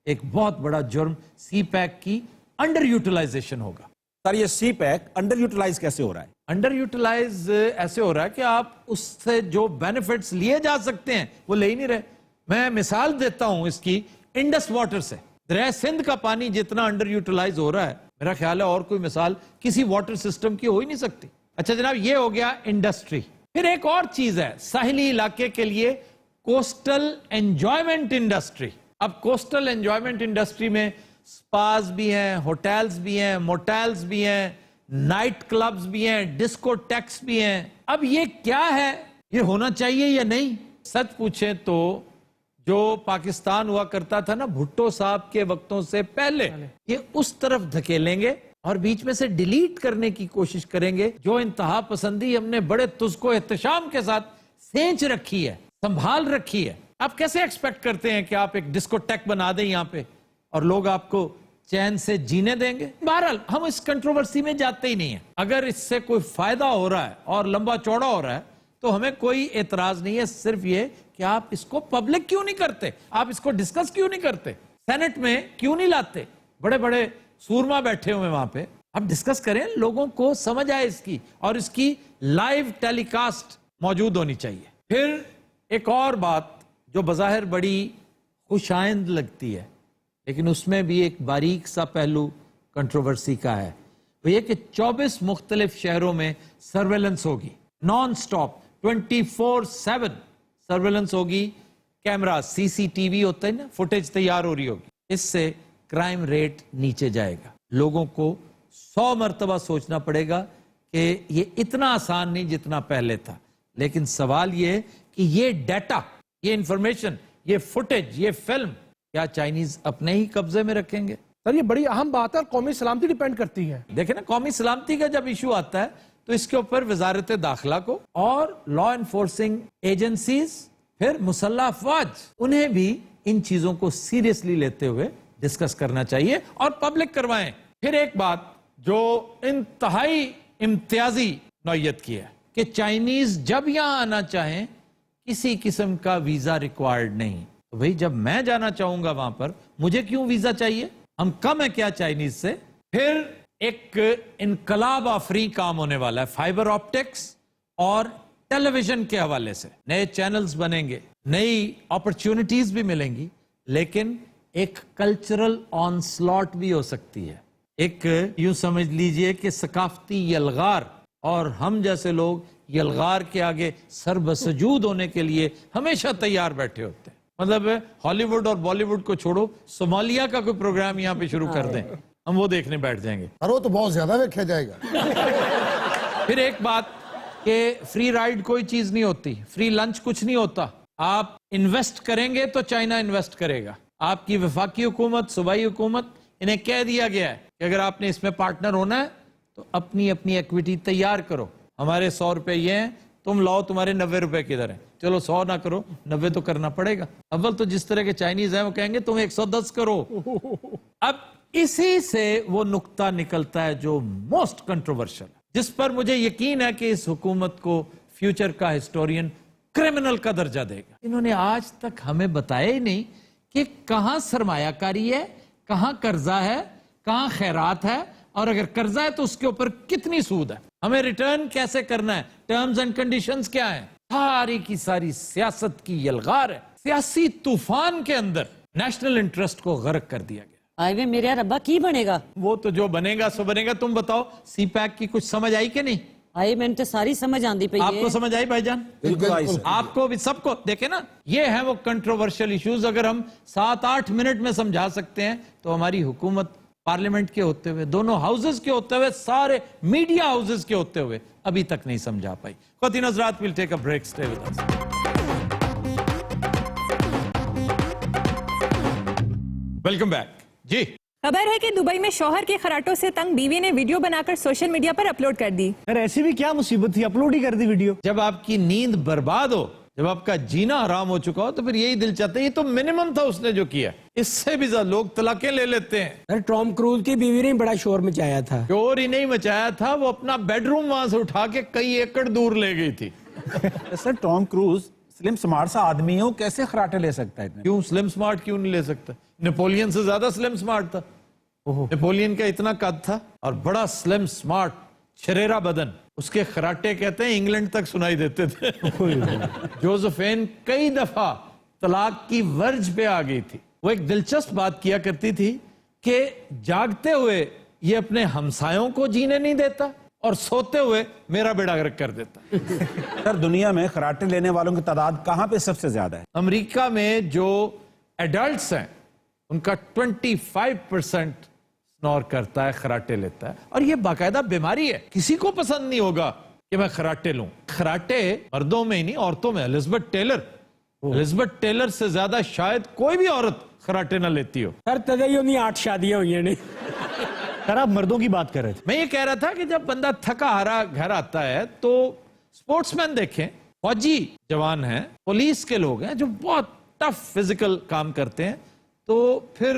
S1: एक बहुत बड़ा जुर्म सी पैक की अंडर यूटिलाइजेशन होगा।
S6: सर ये सी पैक अंडर यूटिलाइज कैसे हो रहा है?
S1: अंडर यूटिलाइज ऐसे हो रहा है कि आप उससे जो बेनिफिट्स लिए जा सकते हैं वो ले ही नहीं रहे। मैं मिसाल देता हूं इसकी इंडस वाटर से। दरिया सिंध का पानी जितना अंडर यूटिलाइज हो रहा है, मेरा ख्याल है और कोई मिसाल किसी वाटर सिस्टम की हो ही नहीं सकती। अच्छा जनाब, ये हो गया इंडस्ट्री। फिर एक और चीज है साहिली इलाके के लिए, कोस्टल एंजॉयमेंट इंडस्ट्री। अब कोस्टल एंजॉयमेंट इंडस्ट्री में स्पास भी हैं, होटल्स भी हैं, मोटेल्स भी हैं, नाइट क्लब्स भी हैं, डिस्कोटेक्स भी हैं। अब ये क्या है, ये होना चाहिए या नहीं? सच पूछे तो जो पाकिस्तान हुआ करता था ना भुट्टो साहब के वक्तों से पहले, ये उस तरफ धकेलेंगे और बीच में से डिलीट करने की कोशिश करेंगे। जो इंतहा पसंदी हमने बड़े तुझको एहतशाम के साथ सेंच रखी है, संभाल रखी है, आप कैसे एक्सपेक्ट करते हैं कि आप एक डिस्कोटेक बना दें यहाँ पे और लोग आपको चैन से जीने देंगे? बहरहाल हम इस कंट्रोवर्सी में जाते ही नहीं है। अगर इससे कोई फायदा हो रहा है और लंबा चौड़ा हो रहा है तो हमें कोई एतराज नहीं है। सिर्फ ये कि आप इसको पब्लिक क्यों नहीं करते, आप इसको डिस्कस क्यों नहीं करते, सेनेट में क्यों नहीं लाते? बड़े बड़े सूरमा बैठे हुए वहां पे, आप डिस्कस करें, लोगों को समझ आए इसकी, और इसकी लाइव टेलीकास्ट मौजूद होनी चाहिए। फिर एक और बात जो बज़ाहिर बड़ी खुशाइंद लगती है, लेकिन उसमें भी एक बारीक सा पहलू कंट्रोवर्सी का है, वो ये कि 24 मुख्तलिफ शहरों में सर्वेलेंस होगी, नॉन स्टॉप 24/7 सर्वेलेंस होगी। कैमरा CCTV होता है ना, फुटेज तैयार हो रही होगी। इससे क्राइम रेट नीचे जाएगा। लोगों को 100 मरतबा सोचना पड़ेगा कि ये इतना आसान नहीं जितना पहले था। लेकिन सवाल ये कि ये डाटा, ये इंफॉर्मेशन, ये फुटेज, ये फिल्म क्या चाइनीज अपने ही कब्जे में रखेंगे?
S3: सर ये बड़ी अहम बात है, कौमी सलामती डिपेंड करती है।
S1: देखे ना, कौमी सलामती का जब इशू आता है तो इसके ऊपर वजारत दाखिला को और लॉ एनफोर्सिंग एजेंसीज, फिर मुसल्लह अफवाज, उन्हें भी इन चीजों को सीरियसली लेते हुए डिस्कस करना चाहिए और पब्लिक करवाएं। फिर एक बात जो इंतहाई इम्तियाजी नौयत की है कि चाइनीज जब यहां आना चाहें किसी किस्म का वीजा रिक्वायर्ड नहीं। तो भाई जब मैं जाना चाहूंगा वहां पर, मुझे क्यों वीजा चाहिए? हम कम है क्या चाइनीज से? फिर एक इनकलाब आफरी काम होने वाला है फाइबर ऑप्टिक्स और टेलीविजन के हवाले से। नए चैनल्स बनेंगे, नई अपॉर्चुनिटीज भी मिलेंगी, लेकिन एक कल्चरल ऑनस्लॉट भी हो सकती है। एक यूं समझ लीजिए कि सकाफती यलगार, और हम जैसे लोग यलगार के आगे सरबसजूद होने के लिए हमेशा तैयार बैठे होते हैं। मतलब हॉलीवुड और बॉलीवुड को छोड़ो, सोमालिया का कोई प्रोग्राम यहाँ पे शुरू कर दें, हम वो देखने बैठ जाएंगे।
S9: और वो तो बहुत ज्यादा देखा जाएगा।
S1: फिर एक बात कि फ्री राइड कोई चीज नहीं होती, फ्री लंच कुछ नहीं होता। आप इन्वेस्ट करेंगे तो चाइना इन्वेस्ट करेगा। आपकी वफाकी हुकूमत, सूबाई हुकूमत, इन्हें कह दिया गया है कि अगर आपने इसमें पार्टनर होना है तो अपनी अपनी इक्विटी तैयार करो। हमारे 100 रुपए ये हैं, तुम लाओ, तुम्हारे 90 रुपए किधर हैं? चलो 100 ना करो, 90 तो करना पड़ेगा। अव्वल तो जिस तरह के चाइनीज हैं वो कहेंगे तुम 110 करो। अब इसी से वो नुक्ता निकलता है जो मोस्ट कंट्रोवर्शियल, जिस पर मुझे यकीन है कि इस हुकूमत को फ्यूचर का हिस्टोरियन क्रिमिनल का दर्जा देगा। इन्होंने आज तक हमें बताया ही नहीं कि कहां सरमायाकारी है, कहां कर्जा है, कहां खैरात है, और अगर कर्जा है तो उसके ऊपर कितनी सूद है, हमें रिटर्न कैसे करना है, टर्म्स एंड कंडीशंस क्या हैं। सारी की सारी सियासत की यलगार है। सियासी तूफान के अंदर नेशनल इंटरेस्ट को गर्क कर दिया गया।
S8: आए वे मेरे रब्बा की बनेगा?
S1: वो तो जो बनेगा सो बनेगा। तुम बताओ, CPAC की कुछ समझ आई कि नहीं?
S8: आए मैंने तो सारी समझ आंदी पई है।
S1: आपको समझ आई भाईजान?
S9: बिल्कुल।
S1: आपको भी, सबको। देखे ना, ये है वो कंट्रोवर्शियल इश्यूज। अगर हम 7-8 मिनट में समझा सकते हैं तो हमारी हुकूमत पार्लियामेंट के होते हुए, दोनों हाउसेस के होते हुए, सारे मीडिया हाउसेस के होते हुए अभी तक नहीं समझा पाई। ख़वातीन हज़रात, will take a break, stay with us. Welcome back जी।
S2: खबर है कि दुबई में शौहर के खराटों से तंग बीवी ने वीडियो बनाकर सोशल मीडिया पर अपलोड कर दी।
S10: यार ऐसी भी क्या मुसीबत थी, अपलोड ही कर दी वीडियो।
S1: जब आपकी नींद बर्बाद हो, जब आपका जीना हराम हो चुका हो, तो फिर यही दिल चाहता है। ये तो मिनिमम था उसने जो किया, इससे भी ज्यादा लोग तलाकें ले लेते हैं।
S5: सर टॉम क्रूज की बीवी ने बड़ा शोर मचाया था।
S1: शोर ही नहीं मचाया था, वो अपना बेडरूम वहां से उठा के कई एकड़ दूर ले गई थी।
S6: Sir Tom cruise slim smart सा आदमी है, वो कैसे खराटे ले सकता है?
S1: क्यों स्लिम स्मार्ट क्यों नहीं ले सकता? नेपोलियन से ज्यादा स्लिम स्मार्ट था। नेपोलियन का इतना कद था और बड़ा स्लिम स्मार्ट, छरेरा बदन। उसके खराटे कहते हैं इंग्लैंड तक सुनाई देते थे। जोसेफिन कई दफा तलाक की वर्ज पे आ गई थी। वो एक दिलचस्प बात किया करती थी कि जागते हुए ये अपने हमसायों को जीने नहीं देता और सोते हुए मेरा बेड़ा गर्क कर देता।
S6: सर दुनिया में खराटे लेने वालों की तादाद कहां पे सबसे ज्यादा है?
S1: अमेरिका में जो एडल्ट्स हैं उनका 25% स्नोर करता है, खराटे लेता है। और ये बाकायदा बीमारी है। किसी को पसंद नहीं होगा कि मैं खराटे लूं। खराटे मर्दों में ही नहीं, औरतों में। एलिजाबेथ टेलर से ज्यादा शायद कोई भी औरत खराटे ना लेती हो।
S5: सर तदई उन्हीं 8 शादियां हुई हैं।
S10: सर आप मर्दों की बात कर रहे थे।
S1: मैं ये कह रहा था कि जब बंदा थका हारा घर आता है तो स्पोर्ट्समैन देखें, फौजी जवान हैं, पुलिस के लोग हैं जो बहुत टफ फिजिकल काम करते हैं, तो फिर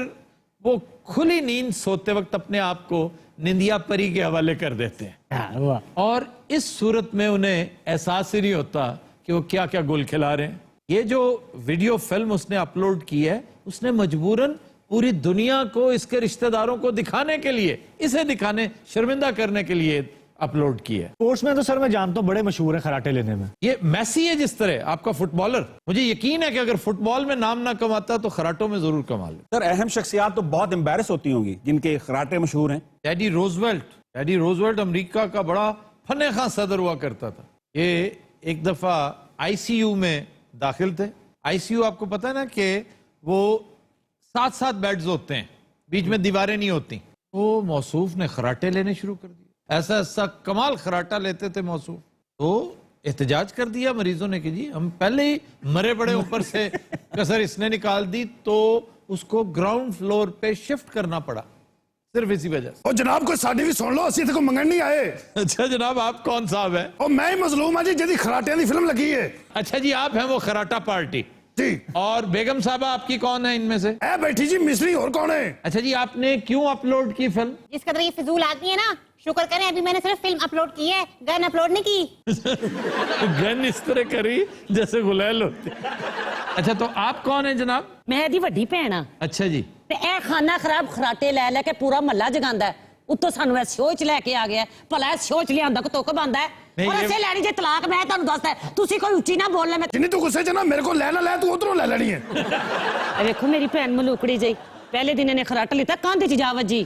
S1: वो खुली नींद सोते वक्त अपने आप को निंदिया परी के हवाले कर देते हैं। और इस सूरत में उन्हें एहसास ही नहीं होता कि वो क्या क्या गुल खिला रहे हैं। ये जो वीडियो फिल्म उसने अपलोड की है, उसने मजबूरन पूरी दुनिया को इसके रिश्तेदारों को दिखाने के लिए, इसे दिखाने, शर्मिंदा करने के लिए अपलोड की है।
S10: स्पोर्ट्स में तो सर मैं जानता हूँ बड़े मशहूर है खराटे लेने में।
S1: ये मैसी है जिस तरह आपका फुटबॉलर, मुझे यकीन है कि अगर फुटबॉल में नाम ना कमाता तो खराटों में जरूर कमा ले।
S6: सर अहम शख्सियात तो बहुत एम्बेरस होती होंगी जिनके खराटे मशहूर हैं।
S1: टेडी रोजवेल्ट अमेरिका का बड़ा फने खां सदर हुआ करता था। ये एक दफा आईसीयू में दाखिल थे। आईसीयू आपको पता है ना कि वो 7-7 बेड्स होते हैं, बीच में दीवारें नहीं होती। वो मौसूफ ने खराटे लेने शुरू कर दिए, ऐसा ऐसा कमाल खराटा लेते थे मौसूफ। तो एहतजाज कर दिया मरीजों ने कि जी हम पहले ही मरे बड़े, ऊपर से कसर इसने निकाल दी, तो उसको ग्राउंड फ्लोर पे शिफ्ट करना पड़ा सिर्फ इसी वजह से।
S5: ओ जनाब कोई साडी भी सुन लो, असि इत्थे कोई मंगण नहीं आए।
S1: अच्छा जनाब, आप कौन साहब है?
S5: ओ मैं ही मजलूम हां जी जिहदी खराटियां दी फिल्म लगी है।
S1: अच्छा जी, आप हैं वो खराटा पार्टी
S5: जी।
S1: और बेगम साहबा आपकी कौन है इनमें से?
S5: ए बैठी जी मिस्री, और कौन है?
S1: अच्छा जी, आपने क्यों अपलोड की फिल्म?
S11: जिस कदर ये फिजूल आदमी है ना, शुक्र करें अभी मैंने सिर्फ फिल्म अपलोड की है, गन अपलोड नहीं की।
S1: गन इस तरह करी जैसे गुलैल होती। अच्छा तो आप कौन है जनाब?
S8: मैं ਇਹਦੀ ਵੱਡੀ ਭੈਣ ਆ
S1: अच्छा जी,
S8: ਤੇ ਇਹ ਖਾਨਾ ਖਰਾਬ ਖਰਾਟੇ ਲੈ ਲੈ ਕੇ ਪੂਰਾ ਮਹੱਲਾ ਜਗਾਉਂਦਾ ਹੈ। ਉੱਤੋਂ ਸਾਨੂੰ ਇਹ ਸ਼ੋਅ ਚ ਲੈ ਕੇ ਆ ਗਿਆ ਹੈ। ਭਲਾ ਇਹ ਸ਼ੋਅ ਚ ਲਿਆਂਦਾ ਕੋ ਤੁੱਕ ਬੰਦਾ ਹੈ।
S1: ਨਹੀਂ,
S8: ਔਰ
S1: ਇਹ-
S8: ਅਸੀਂ ਲੈਣੀ ਜੇ ਤਲਾਕ, ਮੈਂ ਤੁਹਾਨੂੰ ਦੱਸਦਾ ਤੁਸੀਂ ਕੋਈ ਉੱਚੀ ਨਾ ਬੋਲਣਾ। ਮੈਂ
S5: जिन्नी तू गुस्से च ना मेरे को ले ना ले, तू उधरों ले लेनी है।
S8: ਇਹ ਵੇਖੋ ਮੇਰੀ ਭੈਣ ਮਲੂਕੜੀ ਜਈ ਪਹਿਲੇ ਦਿਨ ਇਹਨੇ ਖਰਾਟਾ ਲਿੱਤਾ, ਕੰਧ ਚ ਜਾ ਵੱਜੀ।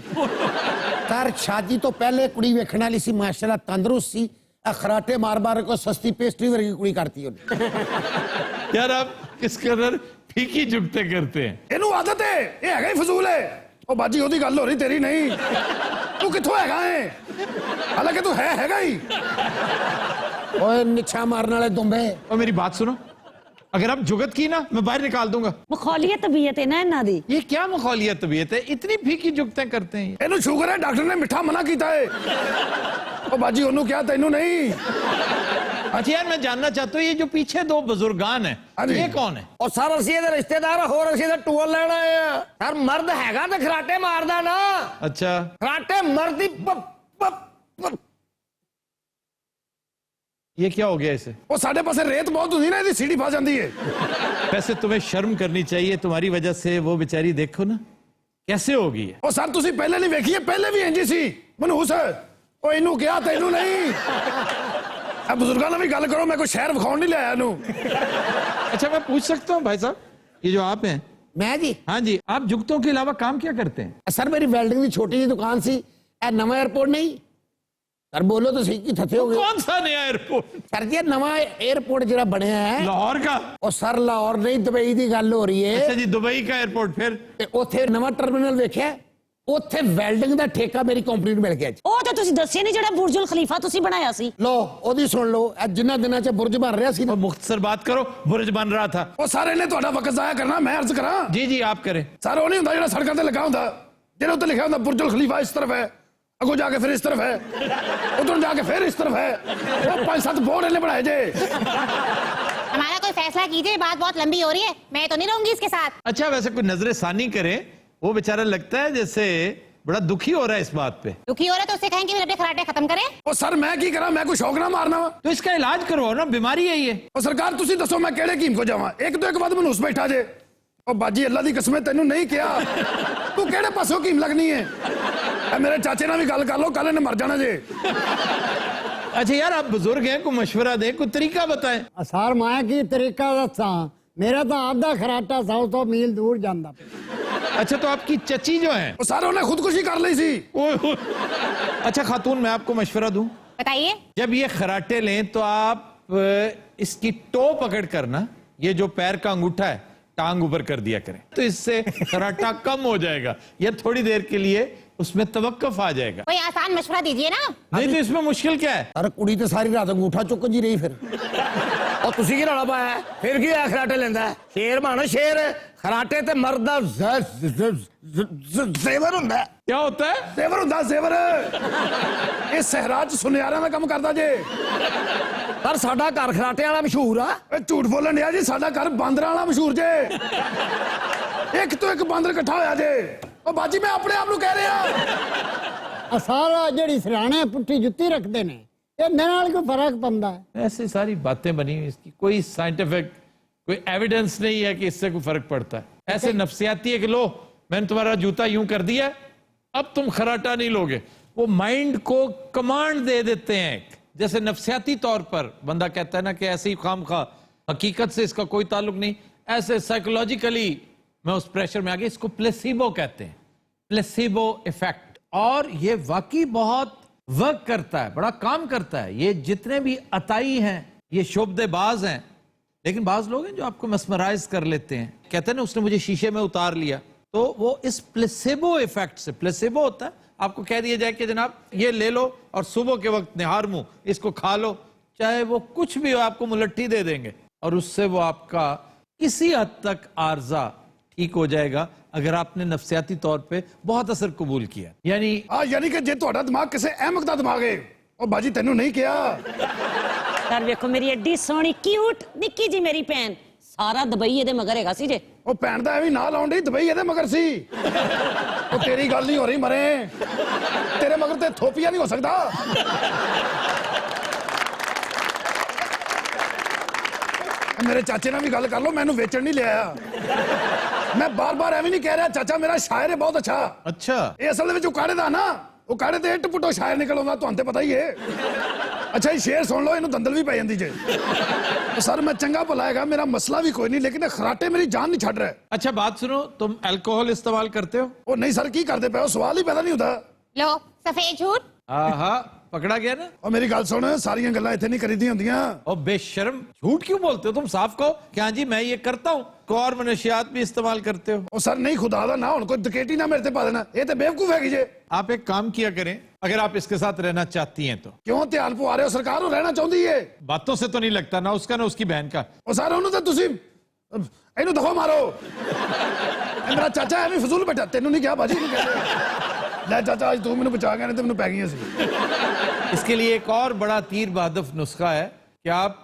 S4: कर शादी तो पहले कुड़ी वेखण वाली सी, माशाल्लाह तंदुरुस्त सी। खराटे मार मार को सस्ती पेस्ट्री वर्गी कुड़ी करती है।
S1: यार आप किस कदर फीकी जुगते करते हैं।
S5: ਇਹਨੂੰ ਆਦਤ ਹੈ, ਇਹ ਹੈਗਾ ਹੀ ਫਜ਼ੂਲ ਹੈ। ਉਹ ਬਾਜੀ ਉਹਦੀ ਗੱਲ ਹੋ ਰਹੀ, ਤੇਰੀ ਨਹੀਂ। ਤੂੰ ਕਿੱਥੋਂ ਹੈਗਾ ਹੈ? ਹਾਲਾਂਕਿ ਤੂੰ ਹੈਗਾ ਹੀ।
S4: ओए निछा मारने वाले दुम्बे।
S1: और मेरी बात सुनो, अगर आप जुगत की ना मैं बाहर निकाल दूंगा।
S8: ਮਖੌਲੀਅਤ ਤਬੀਅਤ ਹੈ ਨਾ ਇਹਨਾਂ ਦੀ।
S1: ये क्या मुखालियत तबीयत है, इतनी फीकी जुगतें करते हैं ये।
S5: ਇਹਨੂੰ ਸ਼ੂਗਰ ਹੈ, ਡਾਕਟਰ ਨੇ ਮਿੱਠਾ ਮਨਾ ਕੀਤਾ ਹੈ। ਉਹ ਬਾਜੀ ਉਹਨੂੰ ਕਿਹਾ, ਤੈਨੂੰ ਨਹੀਂ।
S1: अच्छा यार, मैं जानना चाहता हूँ ये जो पीछे दो बुजुर्गान हैं,
S5: हाँ जी।
S1: ये कौन है?
S7: ਉਹ ਸਰ ਅਸੀਂ ਇਹਦੇ ਰਿਸ਼ਤੇਦਾਰ, ਹੋਰ ਅਸੀਂ ਇਹਦਾ ਟੂਲ ਲੈਣਾ ਆ। ਸਰ ਮਰਦ ਹੈਗਾ ਤੇ ਖਰਾਟੇ ਮਾਰਦਾ ਨਾ।
S1: अच्छा
S7: ਖਰਾਟੇ ਮਰਦੀ
S1: ये क्या हो गया इसे?
S5: ਉਹ ਸਾਡੇ ਪਾਸੇ ਰੇਤ ਬਹੁਤ ਹੁੰਦੀ ਨਾ, ਇਹਦੀ ਸੀੜੀ ਫਸ ਜਾਂਦੀ ਹੈ।
S1: वैसे तुम्हें शर्म करनी चाहिए, तुम्हारी वजह से वो बेचारी देखो ना कैसे होगी है।
S5: ਉਹ ਸਰ ਤੁਸੀਂ ਪਹਿਲੇ ਨਹੀਂ ਵੇਖੀ ਹੈ, ਪਹਿਲੇ ਵੀ ਇੰਜ ਹੀ ਸੀ ਮਨਹੂਸ। ਉਹ ਇਹਨੂੰ ਕਿਹਾ, ਤੈਨੂੰ ਨਹੀਂ। ਆ ਬਜ਼ੁਰਗਾਂ ਨਾਲ ਵੀ ਗੱਲ ਕਰੋ, ਮੈਂ ਕੋਈ ਸ਼ਹਿਰ ਵਿਖਾਉਣ ਨਹੀਂ ਲਿਆਇਆ ਇਹਨੂੰ।
S1: अच्छा मैं पूछ सकता हूँ भाई साहब, ये जो आप हैं?
S4: मैं जी
S1: हाँ जी, आप जुगतों के अलावा काम क्या करते हैं?
S4: सर मेरी वेल्डिंग की छोटी जी दुकान सी। ए नवा एयरपोर्ट नहीं सर, बोलो तो सही की थथे हो गए।
S1: कौन सा नया एयरपोर्ट?
S4: सर जी नवा एयरपोर्ट जरा बनया है।
S1: लाहौर का?
S4: और सर लाहौर नहीं दुबई की गल हो रही
S1: अच्छा
S4: है।
S1: जी, दुबई का एयरपोर्ट। फिर
S4: ते उत्थे नवा टर्मिनल देखिया, उत्थे वेल्डिंग दा ठेका मेरी कंपनी ਨੂੰ ਮਿਲ ਗਿਆ ਜੀ।
S8: ਉਹ ਤਾਂ ਤੁਸੀਂ ਦੱਸਿਆ ਨਹੀਂ ਜਿਹੜਾ ਬੁਰਜੁਲ ਖਲੀਫਾ ਤੁਸੀਂ ਬਣਾਇਆ ਸੀ।
S4: लो ओदी सुन लो, जिन्ना दिना च बुर्ज बन रहा सी ना।
S1: और मुख्तसर बात करो, बुर्ज बन रहा था।
S5: ਉਹ ਸਾਰੇ ਨੇ ਤੁਹਾਡਾ ਵਕਤ ਜ਼ਾਇਆ ਕਰਨਾ, ਮੈਂ ਅਰਜ਼ ਕਰਾਂ।
S1: जी जी आप करें।
S5: ਸਰ ਉਹ ਨਹੀਂ ਹੁੰਦਾ ਜਿਹੜਾ ਸੜਕਾਂ ਤੇ ਲੱਗਾ ਹੁੰਦਾ, ਜਿਹਦੇ ਉੱਤੇ ਲਿਖਿਆ ਹੁੰਦਾ ਬੁਰਜੁਲ ਖਲੀਫਾ ਇਸ ਤਰਫ ਹੈ, ਅੱਗੋਂ ਜਾ ਕੇ ਫਿਰ ਇਸ ਤਰਫ ਹੈ, ਉਧਰ ਜਾ ਕੇ ਫਿਰ ਇਸ ਤਰਫ ਹੈ। ਉਹ 5-7 ਬੋਰਡ ਇਹਨੇ ਬਣਾਏ ਜੇ।
S11: हमारा कोई फैसला कीजिए, बात बहुत लंबी हो रही है, मैं तो नहीं रहूंगी इसके साथ।
S1: अच्छा वैसे कोई नजर सानी करे, वो बेचारा लगता है जैसे बड़ा दुखी हो रहा है इस बात पे।
S11: दुखी हो रहा है तो उससे कहें कि अपने खराटे खत्म करे।
S5: ਉਹ ਸਰ ਮੈਂ ਕੀ ਕਰਾਂ, मैं कोई शौक ना मारना वा।
S1: तो इसका इलाज करवाओ ना, बीमारी है ये।
S5: ਉਹ ਸਰਕਾਰ ਤੁਸੀਂ ਦੱਸੋ ਮੈਂ ਕਿਹੜੇ ਹਕੀਮ ਕੋ ਜਾਵਾਂ? ਇੱਕ ਤੋਂ ਇੱਕ ਬਾਅਦ ਮਨਹੂਸ ਬੈਠਾ ਜੇ। ਉਹ ਬਾਜੀ ਅੱਲਾ ਦੀ ਕਸਮ ਹੈ, ਤੈਨੂੰ ਨਹੀਂ ਕਿਹਾ। ਤੂੰ ਕਿਹੜੇ ਪਾਸੋਂ ਹਕੀਮ ਲੱਗਣੀ ਹੈ? ਇਹ ਮੇਰੇ ਚਾਚੇ ਨਾਲ ਵੀ ਗੱਲ ਕਰ ਲਓ, ਕੱਲ ਇਹਨੇ ਮਰ ਜਾਣਾ ਜੇ।
S1: अच्छा यार आप बुजुर्ग हैं, कोई मशवरा दें, कोई तरीका बताएं।
S12: ਅਸਾਰ ਮੈਂ ਕੀ ਤਰੀਕਾ ਦੱਸਾਂ, ਮੇਰਾ ਤਾਂ ਆधा ਖਰਾਟਾ 100 ਮੀਲ ਦੂਰ ਜਾਂਦਾ।
S1: अच्छा तो आपकी चची जो है,
S5: ਉਹ ਸਰ ਉਹਨੇ ਖੁਦਕੁਸ਼ੀ ਕਰ ਲਈ ਸੀ।
S1: अच्छा खातून मैं आपको मशवरा दूं,
S11: बताइए।
S1: जब ये खराटे लें तो आप इसकी टो पकड़ कर ना, ये जो पैर का अंगूठा है टांग ऊपर कर दिया करें, तो इससे खराटा कम हो जाएगा, या थोड़ी देर के लिए उसमें तवक्कुफ आ जाएगा।
S11: कोई आसान मशवरा दीजिए ना।
S1: नहीं तो इसमें मुश्किल क्या है?
S4: सर कुड़ी तो सारी रात अंगूठा चुक जी रही फिर।
S7: ਉਹ ਤੁਸੀਂ ਕੀ ਰੌਲਾ ਪਾਇਆ? ਫਿਰ ਕੀ ਆ ਖਰਾਟੇ ਲੈਂਦਾ? ਸ਼ੇਰ ਬਣ ਸ਼ੇਰ। ਖਰਾਟੇ ਤੇ ਮਰਦ ਦਾ ਜ਼ੇਵਰ ਹੁੰਦਾ।
S1: क्या होता है?
S5: ਜ਼ੇਵਰ ਹੁੰਦਾ ਜ਼ੇਵਰ। ਇਹ ਸਹਿਰਾ ਚ ਸੁਨਿਆਰਾਂ ਦਾ ਕੰਮ ਕਰਦਾ ਜੇ।
S7: ਪਰ ਸਾਡਾ ਘਰ ਖਰਾਟੇ ਵਾਲਾ ਮਸ਼ਹੂਰ ਆ।
S5: ਇਹ ਝੂਠ ਬੋਲਣ ਡਿਆ ਜੀ, ਸਾਡਾ ਘਰ ਬਾਂਦਰਾਂ ਵਾਲਾ ਮਸ਼ਹੂਰ ਜੇ। ਇੱਕ ਤੋਂ ਇੱਕ ਬਾਂਦਰ ਇਕੱਠਾ ਹੋਇਆ ਜੇ। ਉਹ ਬਾਜੀ ਮੈਂ ਆਪਣੇ ਆਪ ਨੂੰ ਕਹਿ ਰਿਹਾ।
S12: ਅਸਾਰ ਜਿਹੜੀ ਸਿਰਾਣੇ ਪੁੱਠੀ ਜੁੱਤੀ ਰੱਖਦੇ ਨੇ, ਇਹਦੇ ਨਾਲ ਕੋਈ ਫਰਕ ਪੈਂਦਾ ਹੈ?
S1: ऐसी सारी बातें बनी हुई, इसकी कोई साइंटिफिक कोई एविडेंस नहीं है कि इससे कोई फर्क पड़ता है। ऐसे नफ्सियाती है कि लो मैंने तुम्हारा जूता यूं कर दिया, अब तुम खराटा नहीं लोगे। वो माइंड को कमांड दे देते हैं, जैसे नफ्सियाती तौर पर बंदा कहता है ना कि ऐसे ही खामखा, हकीकत से इसका कोई ताल्लुक नहीं, ऐसे साइकोलॉजिकली मैं उस प्रेशर में आ गया। इसको प्लेसिबो कहते हैं, प्लेसिबो इफेक्ट। और ये वाकई बहुत वर्क करता है, बड़ा काम करता है। ये जितने भी अताई हैं ये शोबदेबाज हैं, लेकिन बाज लोग हैं जो आपको mesmerize कर लेते हैं। कहते हैं ना उसने मुझे शीशे में उतार लिया, तो वो इस प्लेसिबो इफेक्ट से, प्लेसिबो होता है आपको कह दिया जाए कि जनाब ये ले लो और सुबह के वक्त निहार मुंह इसको खा लो, चाहे वो कुछ भी हो आपको मुलट्ठी दे देंगे और उससे वो आपका किसी हद तक आर्जा ठीक हो जाएगा अगर आपने नफ्सियाती तौर पे बहुत असर कबूल किया।
S5: यानी कि जे ਤੁਹਾਡਾ ਦਿਮਾਗ ਕਿਸੇ ਅਹਿਮਕ ਦਾ ਦਿਮਾਗ ਹੈ ਉਹ ਬਾਜੀ ਤੈਨੂੰ ਨਹੀਂ ਕਿਹਾ।
S8: ਸਰ ਵੇਖੋ ਮੇਰੀ ਐਡੀ ਸੋਹਣੀ ਕਿਊਟ ਨਿੱਕੀ ਜੀ ਮੇਰੀ ਭੈਣ, ਸਾਰਾ ਦੁਬਈ ਇਹਦੇ ਮਗਰ ਹੈਗਾ ਸੀ ਜੇ।
S5: ਉਹ ਭੈਣ ਦਾ ਐਵੇਂ ਨਾ ਲਾਉਣ ਡਈ, ਦੁਬਈ ਇਹਦੇ ਮਗਰ ਸੀ। ਉਹ ਤੇਰੀ ਗੱਲ ਨਹੀਂ ਹੋ ਰਹੀ ਮਰੇ, ਤੇਰੇ ਮਗਰ ਤੇ ਥੋਪੀਆ ਨਹੀਂ ਹੋ ਸਕਦਾ। ਮੇਰੇ ਚਾਚੇ ਨਾਲ ਵੀ ਗੱਲ ਕਰ ਲਓ, ਮੈਨੂੰ ਵੇਚਣ ਨਹੀਂ ਲਿਆ। ਮੈਂ ਬਾਰ-ਬਾਰ ਐਵੇਂ ਨਹੀਂ ਕਹਿ ਰਿਹਾ ਚਾਚਾ ਮੇਰਾ ਸ਼ਾਇਰ ਹੈ ਬਹੁਤ ਅੱਛਾ।
S1: ਅੱਛਾ,
S5: ਇਹ ਅਸਲ ਦੇ ਵਿੱਚ ਉਕਾੜੇ ਦਾ ਨਾ, ਉਕਾੜੇ ਤੇ ਇੱਟ ਪੁੱਟੋ ਸ਼ਾਇਰ ਨਿਕਲ ਆਉਂਦਾ, ਤੁਹਾਨੂੰ ਤੇ ਪਤਾ ਹੀ ਹੈ। ਅੱਛਾ ਇਹ ਸ਼ੇਰ ਸੁਣ ਲਓ, ਇਹਨੂੰ ਦੰਦਲ ਵੀ ਪੈ ਜਾਂਦੀ ਜੇ। सर मैं चंगा भला है, मेरा मसला भी कोई नहीं, लेकिन खराटे मेरी जान नहीं छड़ रहे।
S1: अच्छा बात सुनो, तुम अल्कोहल इस्तेमाल करते हो?
S5: ओ नहीं सर, की करते पे हो, सवाल ही पैदा नहीं होता।
S11: लो सफेद झूठ।
S1: हाँ पकड़ा गया ना।
S5: और मेरी गल सुन, सारियां गल्लां इत्थे नहीं करीदी होंदियां।
S1: और बेशर्म झूठ क्यों बोलते हो? तुम साफ कहो कि हाँ जी मैं ये करता हूँ, और मनशियात भी इस्तेमाल करते हो।
S5: ओ सर नहीं, खुदा दा ना हुण कोई डकैती ना मेरे ते पा देना, ये तो बेवकूफ है जे।
S1: आप एक काम किया करें, अगर आप इसके साथ रहना चाहती हैं तो।
S5: क्यों ध्यान पवा रहे हो? सरकार वो रहना चाहती है।
S1: बातों से तो नहीं लगता ना उसका ना उसकी बहन का।
S5: ओ सर उन्होंने तो तुसी इन्हू दफा मारो। मेरा चाचा है भी फजूल बैठा, तेनू नहीं कहा बाजी नहीं कहते। ले चाचा आज तू मैंने बचा गया, नहीं तो मैंने पै गई सी।
S1: इसके लिए एक और बड़ा तीर बहादुर नुस्खा है कि आप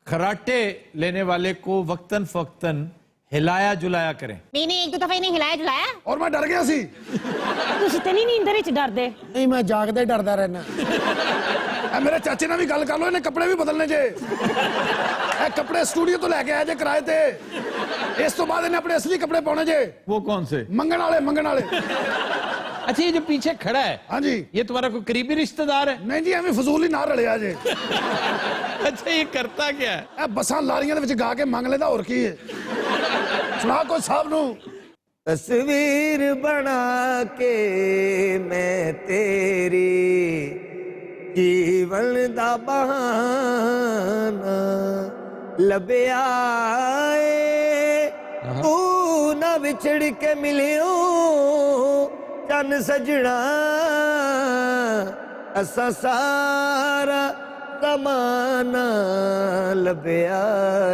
S1: खराटे लेने वाले को वक्तन फक्तन हिलाया जुलाया करें।
S11: मैंने एक दो दफा इन्हें हिलाया जुलाया
S5: और मैं डर गया सी।
S8: ਤੁਸੀਂ ਤੇ ਨਹੀਂ ਨੀਂਦਰ ਵਿੱਚ ਡਰਦੇ?
S4: नहीं मैं जागदा ही डरदा रहना।
S5: मेरे चाचे ने भी गल कर लो, इन्हें कपड़े भी बदलने जे। ए कपड़े स्टूडियो तो लेके आए जे किराए ते, इस तो बाद इन्हें अपने असली कपड़े पाने जे।
S1: वो कौन से?
S5: मंगन वाले, मंगन वाले।
S1: अच्छा ये जो पीछे खड़ा है,
S5: हाँ जी,
S1: ये तुम्हारा कोई करीबी रिश्तेदार है?
S5: नहीं जी, एवं फजूल ही ना रलिया जे।
S1: अच्छा ये करता क्या है?
S5: ए बसां लारियां दे विच गा के मंग लेदा, और की है। सुना कोई साहब नू।
S7: तस्वीर बना के मैं तेरी जीवन दा बहाना लभया ए, तू ना विछड़ के मिलियो चन सजना, असा सारा जमाना लभया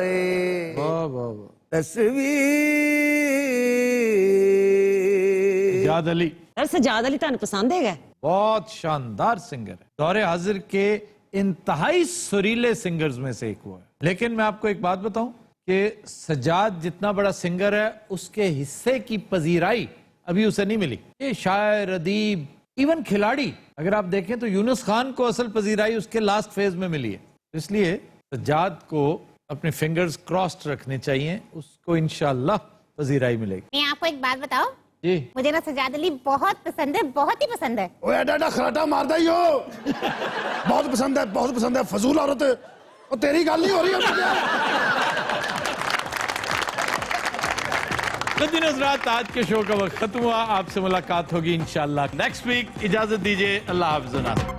S7: ए।
S1: वाह वाह वाह।
S7: तस्वीर
S1: सजाद अली।
S8: ਸਰ ਸਜਾਦ ਅਲੀ ਤੁਹਾਨੂੰ ਪਸੰਦ ਹੈਗਾ?
S1: बहुत शानदार सिंगर है, दौरे हाजिर के इंतहाई सुरीले सिंगर्स में से एक वो है। लेकिन मैं आपको एक बात बताऊं कि सजाद जितना बड़ा सिंगर है उसके हिस्से की पजीराई अभी उसे नहीं मिली। ये शायर, अदीब, इवन खिलाड़ी अगर आप देखें तो यूनुस खान को असल पजीराई उसके लास्ट फेज में मिली है। इसलिए सजाद को अपने फिंगर्स क्रॉस्ड रखने चाहिए, उसको इंशाल्लाह पजीराई मिलेगी।
S11: मैं आपको एक बात बताऊं,
S1: जी
S11: मुझे ना सजाद अली बहुत पसंद है, बहुत ही पसंद है।
S5: ओए एडा एडा खराटा मारदा ही हो। बहुत पसंद है, बहुत पसंद है, फजूल औरत। और तेरी गल नहीं हो रही है।
S1: तो दिन हज़रात आज के शो का वक्त खत्म हुआ, आपसे मुलाकात होगी इंशाल्लाह नेक्स्ट वीक। इजाजत दीजिए, अल्लाह हाफ़िज़।